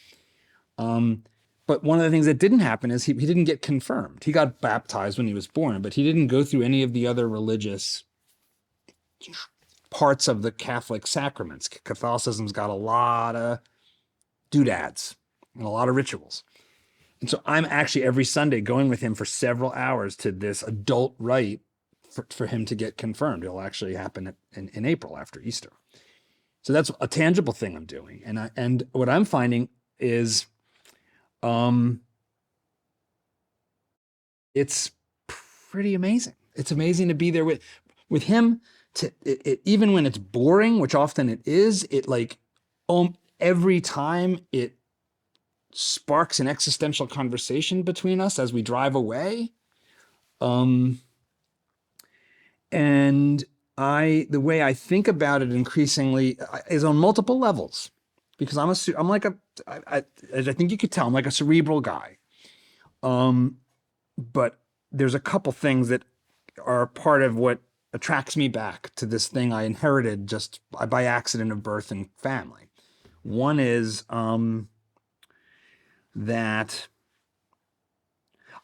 But one of the things that didn't happen is he didn't get confirmed. He got baptized when he was born, but he didn't go through any of the other religious parts of the Catholic sacraments. Catholicism's got a lot of doodads and a lot of rituals. And so I'm actually every Sunday going with him for several hours to this adult rite for him to get confirmed. It'll actually happen in April after Easter. So that's a tangible thing I'm doing. And what I'm finding is it's pretty amazing. It's amazing to be there with him. Even when it's boring, which often it is, every time it sparks an existential conversation between us as we drive away. And the way I think about it increasingly is on multiple levels, because I'm like as I think you could tell, I'm like a cerebral guy. But there's a couple things that are part of what attracts me back to this thing I inherited just by accident of birth and family. One is that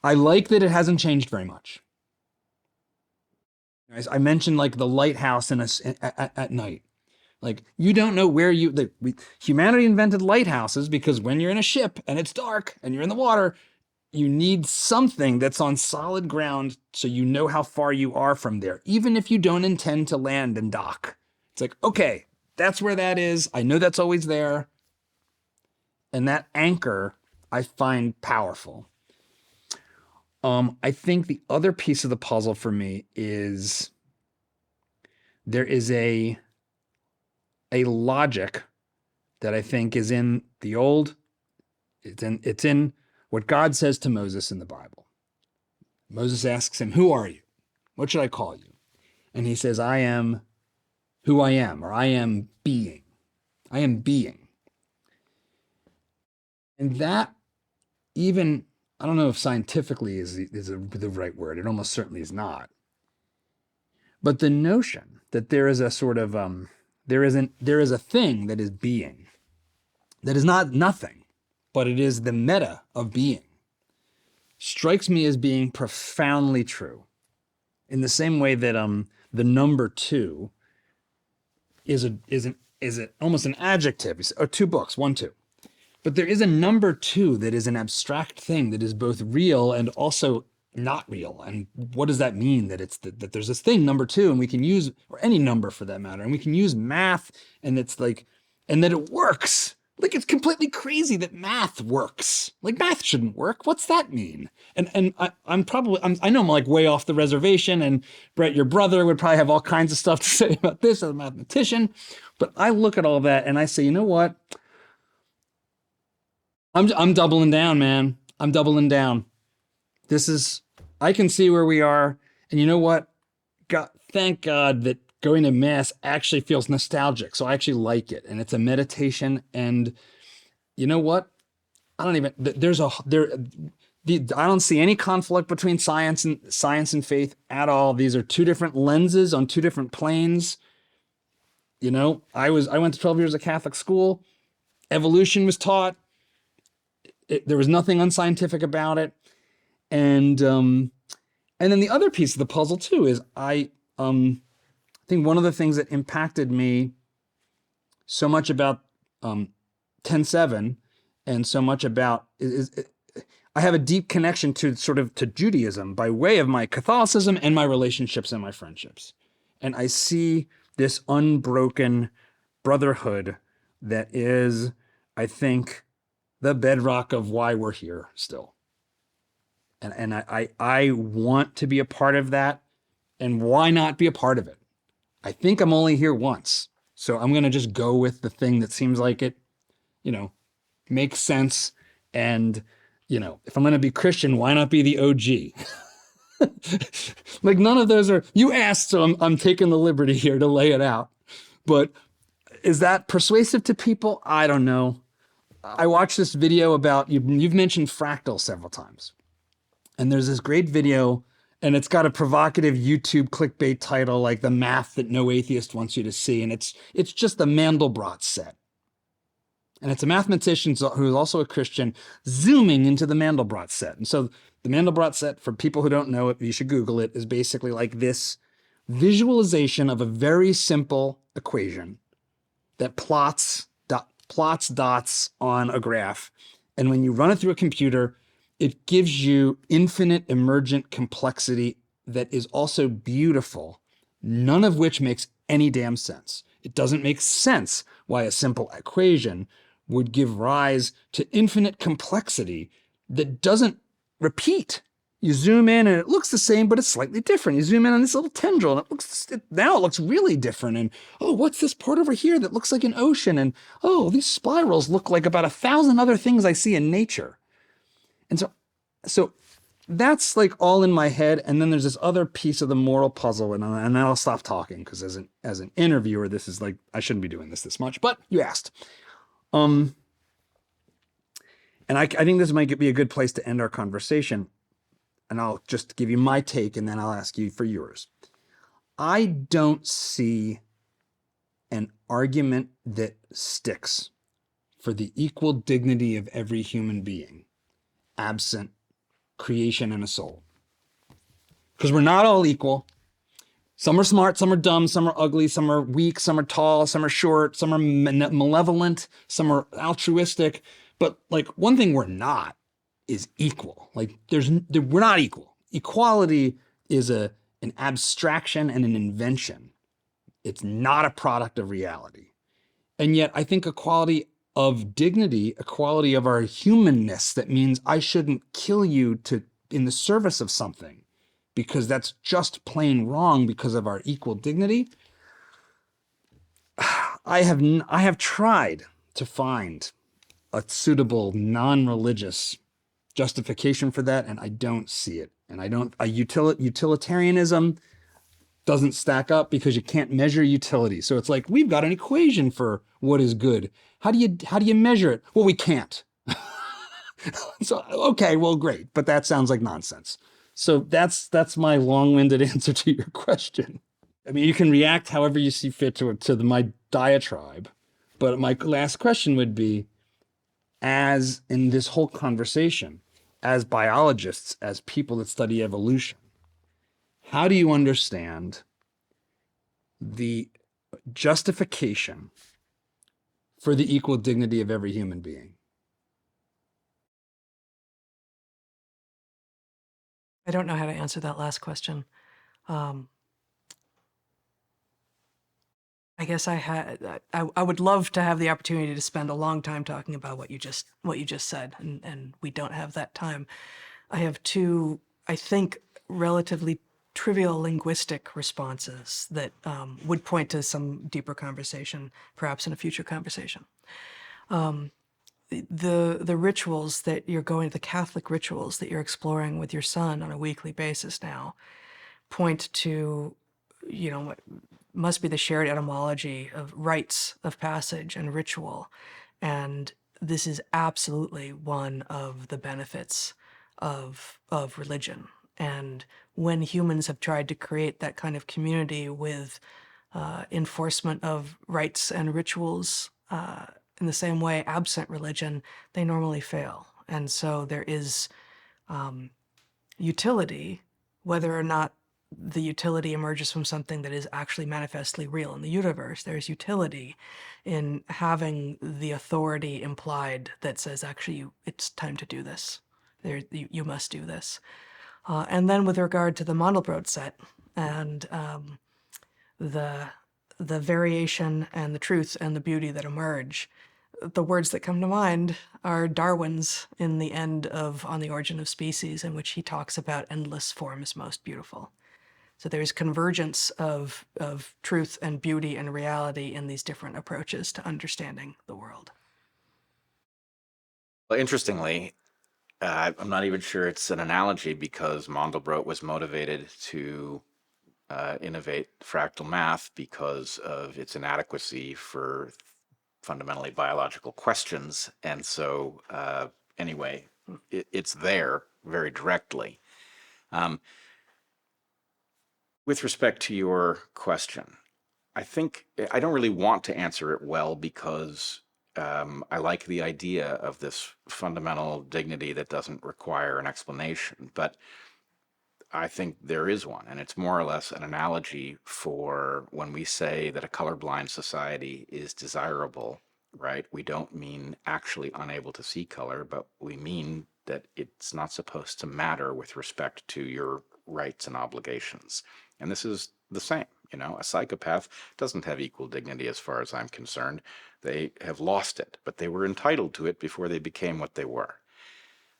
I like that it hasn't changed very much. I mentioned like the lighthouse at night. Like, you don't know where humanity invented lighthouses because when you're in a ship and it's dark and you're in the water, you need something that's on solid ground so you know how far you are from there, even if you don't intend to land and dock. It's like, okay, that's where that is. I know that's always there. And that anchor I find powerful. I think the other piece of the puzzle for me is there is a logic that I think is in the old. It's in what God says to Moses in the Bible. Moses asks him, "Who are you? What should I call you?" And he says, "I am who I am," or "I am being. I am being." And that, even, I don't know if scientifically is the right word. It almost certainly is not. But the notion that there is a sort of there is a thing that is being, that is not nothing, but it is the meta of being, strikes me as being profoundly true. In the same way that the number two is almost an adjective. Or two books, 1, 2. But there is a number two that is an abstract thing that is both real and also not real. And what does that mean? That that there's this thing, number two, and we can use, or any number for that matter, and we can use math, and it's like, and that it works. Like, it's completely crazy that math works. Like, math shouldn't work. What's that mean? And I know I'm like way off the reservation, and Bret, your brother, would probably have all kinds of stuff to say about this as a mathematician. But I look at all that and I say, you know what? I'm doubling down, man. I'm doubling down. I can see where we are. And you know what? God, thank God that going to mass actually feels nostalgic. So I actually like it. And it's a meditation. And you know what? I don't see any conflict between science and faith at all. These are two different lenses on two different planes. You know, I went to 12 years of Catholic school. Evolution was taught. There was nothing unscientific about it. And then the other piece of the puzzle too is I think one of the things that impacted me so much about 10/7 and so much about I have a deep connection to Judaism by way of my Catholicism and my relationships and my friendships. And I see this unbroken brotherhood that is, I think, the bedrock of why we're here still. And I want to be a part of that. And why not be a part of it? I think I'm only here once. So I'm going to just go with the thing that seems like it, makes sense. And, if I'm going to be Christian, why not be the OG? Like, none of those are, you asked, so I'm taking the liberty here to lay it out. But is that persuasive to people? I don't know. I watched this video about, you've mentioned fractals several times. And there's this great video, and it's got a provocative YouTube clickbait title, like the math that no atheist wants you to see. And it's just the Mandelbrot set. And it's a mathematician who is also a Christian zooming into the Mandelbrot set. And so the Mandelbrot set, for people who don't know it, you should Google it, is basically like this visualization of a very simple equation that plots dots on a graph. And when you run it through a computer, it gives you infinite emergent complexity that is also beautiful, none of which makes any damn sense. It doesn't make sense why a simple equation would give rise to infinite complexity that doesn't repeat. You zoom in and it looks the same, but it's slightly different. You zoom in on this little tendril and now it looks really different. And, oh, what's this part over here that looks like an ocean? And, oh, these spirals look like about 1,000 other things I see in nature. And so that's like all in my head. And then there's this other piece of the moral puzzle, and then I'll stop talking, because as an interviewer, this is like, I shouldn't be doing this much, but you asked. And I think this might be a good place to end our conversation. And I'll just give you my take, and then I'll ask you for yours. I don't see an argument that sticks for the equal dignity of every human being, absent creation and a soul. Because we're not all equal. Some are smart, some are dumb, some are ugly, some are weak, some are tall, some are short, some are malevolent, some are altruistic. But like, one thing we're not is equal. Like, we're not equal. Equality is an abstraction and an invention. It's not a product of reality. And yet I think equality of dignity, equality of our humanness, that means I shouldn't kill you in the service of something, because that's just plain wrong because of our equal dignity. I have tried to find a suitable non-religious justification for that, and I don't see it. And utilitarianism doesn't stack up because you can't measure utility. So it's like, we've got an equation for what is good. How do you measure it? Well, we can't. So, okay, well, great. But that sounds like nonsense. So that's my long-winded answer to your question. I mean, you can react however you see fit to my diatribe. But my last question would be, as in this whole conversation, as biologists, as people that study evolution, how do you understand the justification for the equal dignity of every human being? I don't know how to answer that last question. I guess I would love to have the opportunity to spend a long time talking about what you just said, and we don't have that time. I have two, I think, relatively trivial linguistic responses that would point to some deeper conversation, perhaps in a future conversation. The rituals that you're going, the Catholic rituals that you're exploring with your son on a weekly basis now, point to, what must be the shared etymology of rites of passage and ritual. And this is absolutely one of the benefits of religion. And when humans have tried to create that kind of community with enforcement of rites and rituals in the same way, absent religion, they normally fail. And so there is utility, whether or not the utility emerges from something that is actually manifestly real in the universe. There's utility in having the authority implied that says, actually, it's time to do this. You must do this. And then with regard to the Mandelbrot set and the variation and the truth and the beauty that emerge, the words that come to mind are Darwin's in the end of On the Origin of Species, in which he talks about endless forms most beautiful. So there's convergence of truth and beauty and reality in these different approaches to understanding the world. Well, interestingly, I'm not even sure it's an analogy, because Mandelbrot was motivated to innovate fractal math because of its inadequacy for fundamentally biological questions. And so, anyway, it's there very directly. With respect to your question, I think I don't really want to answer it well, because I like the idea of this fundamental dignity that doesn't require an explanation, but I think there is one, and it's more or less an analogy for when we say that a colorblind society is desirable, right? We don't mean actually unable to see color, but we mean that it's not supposed to matter with respect to your rights and obligations. And this is the same. A psychopath doesn't have equal dignity as far as I'm concerned. They have lost it, but they were entitled to it before they became what they were.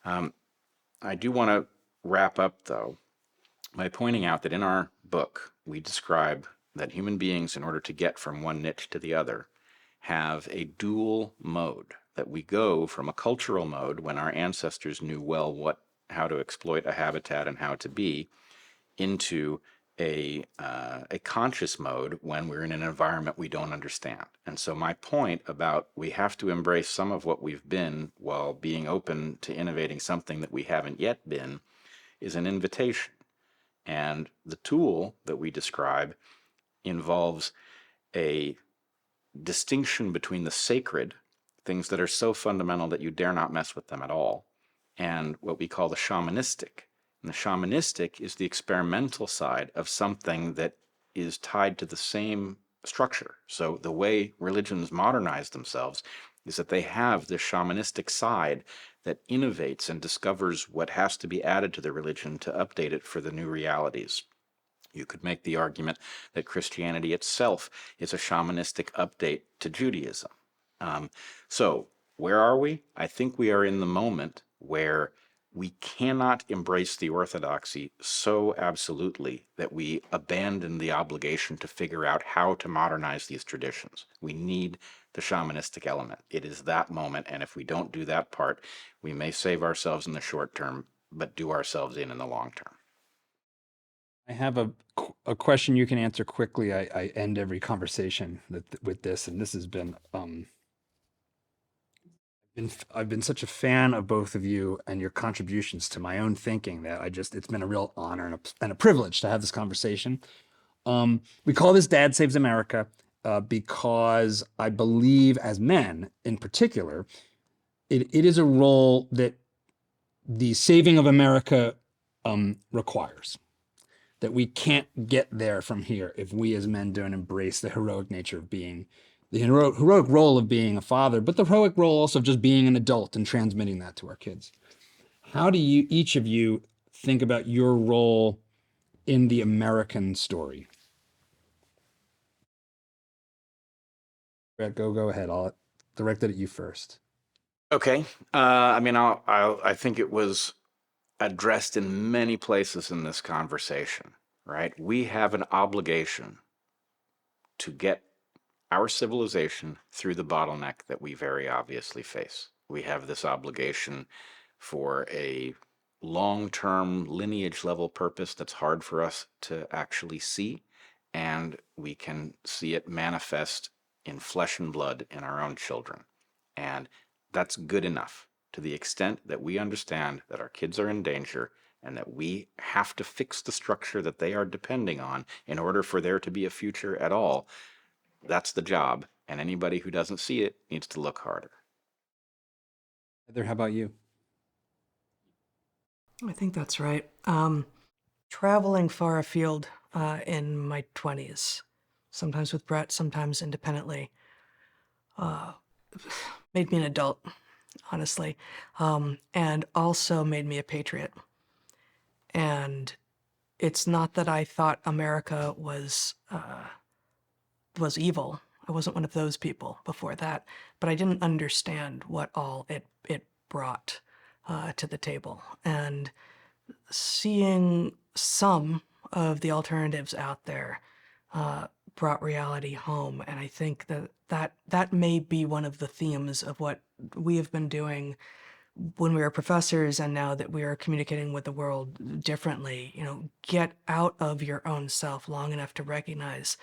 I do want to wrap up, though, by pointing out that in our book, we describe that human beings, in order to get from one niche to the other, have a dual mode, that we go from a cultural mode when our ancestors knew well how to exploit a habitat and how to be, into a conscious mode when we're in an environment we don't understand. And so my point about we have to embrace some of what we've been while being open to innovating something that we haven't yet been is an invitation. And the tool that we describe involves a distinction between the sacred, things that are so fundamental that you dare not mess with them at all, and what we call the shamanistic. And the shamanistic is the experimental side of something that is tied to the same structure. So the way religions modernize themselves is that they have this shamanistic side that innovates and discovers what has to be added to the religion to update it for the new realities. You could make the argument that Christianity itself is a shamanistic update to Judaism. So where are we? I think we are in the moment where we cannot embrace the orthodoxy so absolutely that we abandon the obligation to figure out how to modernize these traditions. We need the shamanistic element. It is that moment, and if we don't do that part, we may save ourselves in the short term, but do ourselves in the long term. I have a question you can answer quickly. I end every conversation with this, and this has been I've been such a fan of both of you and your contributions to my own thinking that it's been a real honor and a privilege to have this conversation. We call this Dad Saves America because I believe, as men in particular, it is a role that the saving of America requires. That we can't get there from here if we as men don't embrace the heroic nature of being, the heroic role of being a father, but the heroic role also of just being an adult and transmitting that to our kids. How do each of you think about your role in the American story? Brett, go ahead. I'll direct it at you first. Okay. I think it was addressed in many places in this conversation, right? We have an obligation to get our civilization through the bottleneck that we very obviously face. We have this obligation for a long-term lineage level purpose that's hard for us to actually see, and we can see it manifest in flesh and blood in our own children. And that's good enough to the extent that we understand that our kids are in danger and that we have to fix the structure that they are depending on in order for there to be a future at all. That's the job, and anybody who doesn't see it needs to look harder. Heather, how about you? I think that's right. Traveling far afield in my 20s, sometimes with Bret, sometimes independently, made me an adult, honestly, and also made me a patriot. And it's not that I thought America was evil. I wasn't one of those people before that, but I didn't understand what all it brought to the table. And seeing some of the alternatives out there brought reality home, and I think that may be one of the themes of what we have been doing when we were professors, and now that we are communicating with the world differently. Get out of your own self long enough to recognize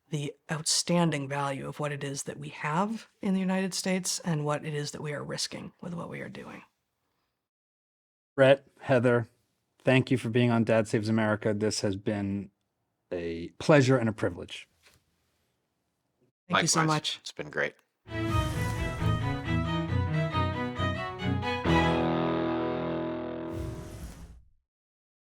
the outstanding value of what it is that we have in the United States and what it is that we are risking with what we are doing. Brett, Heather, thank you for being on Dad Saves America. This has been a pleasure and a privilege. Thank you so Likewise. much. It's been great.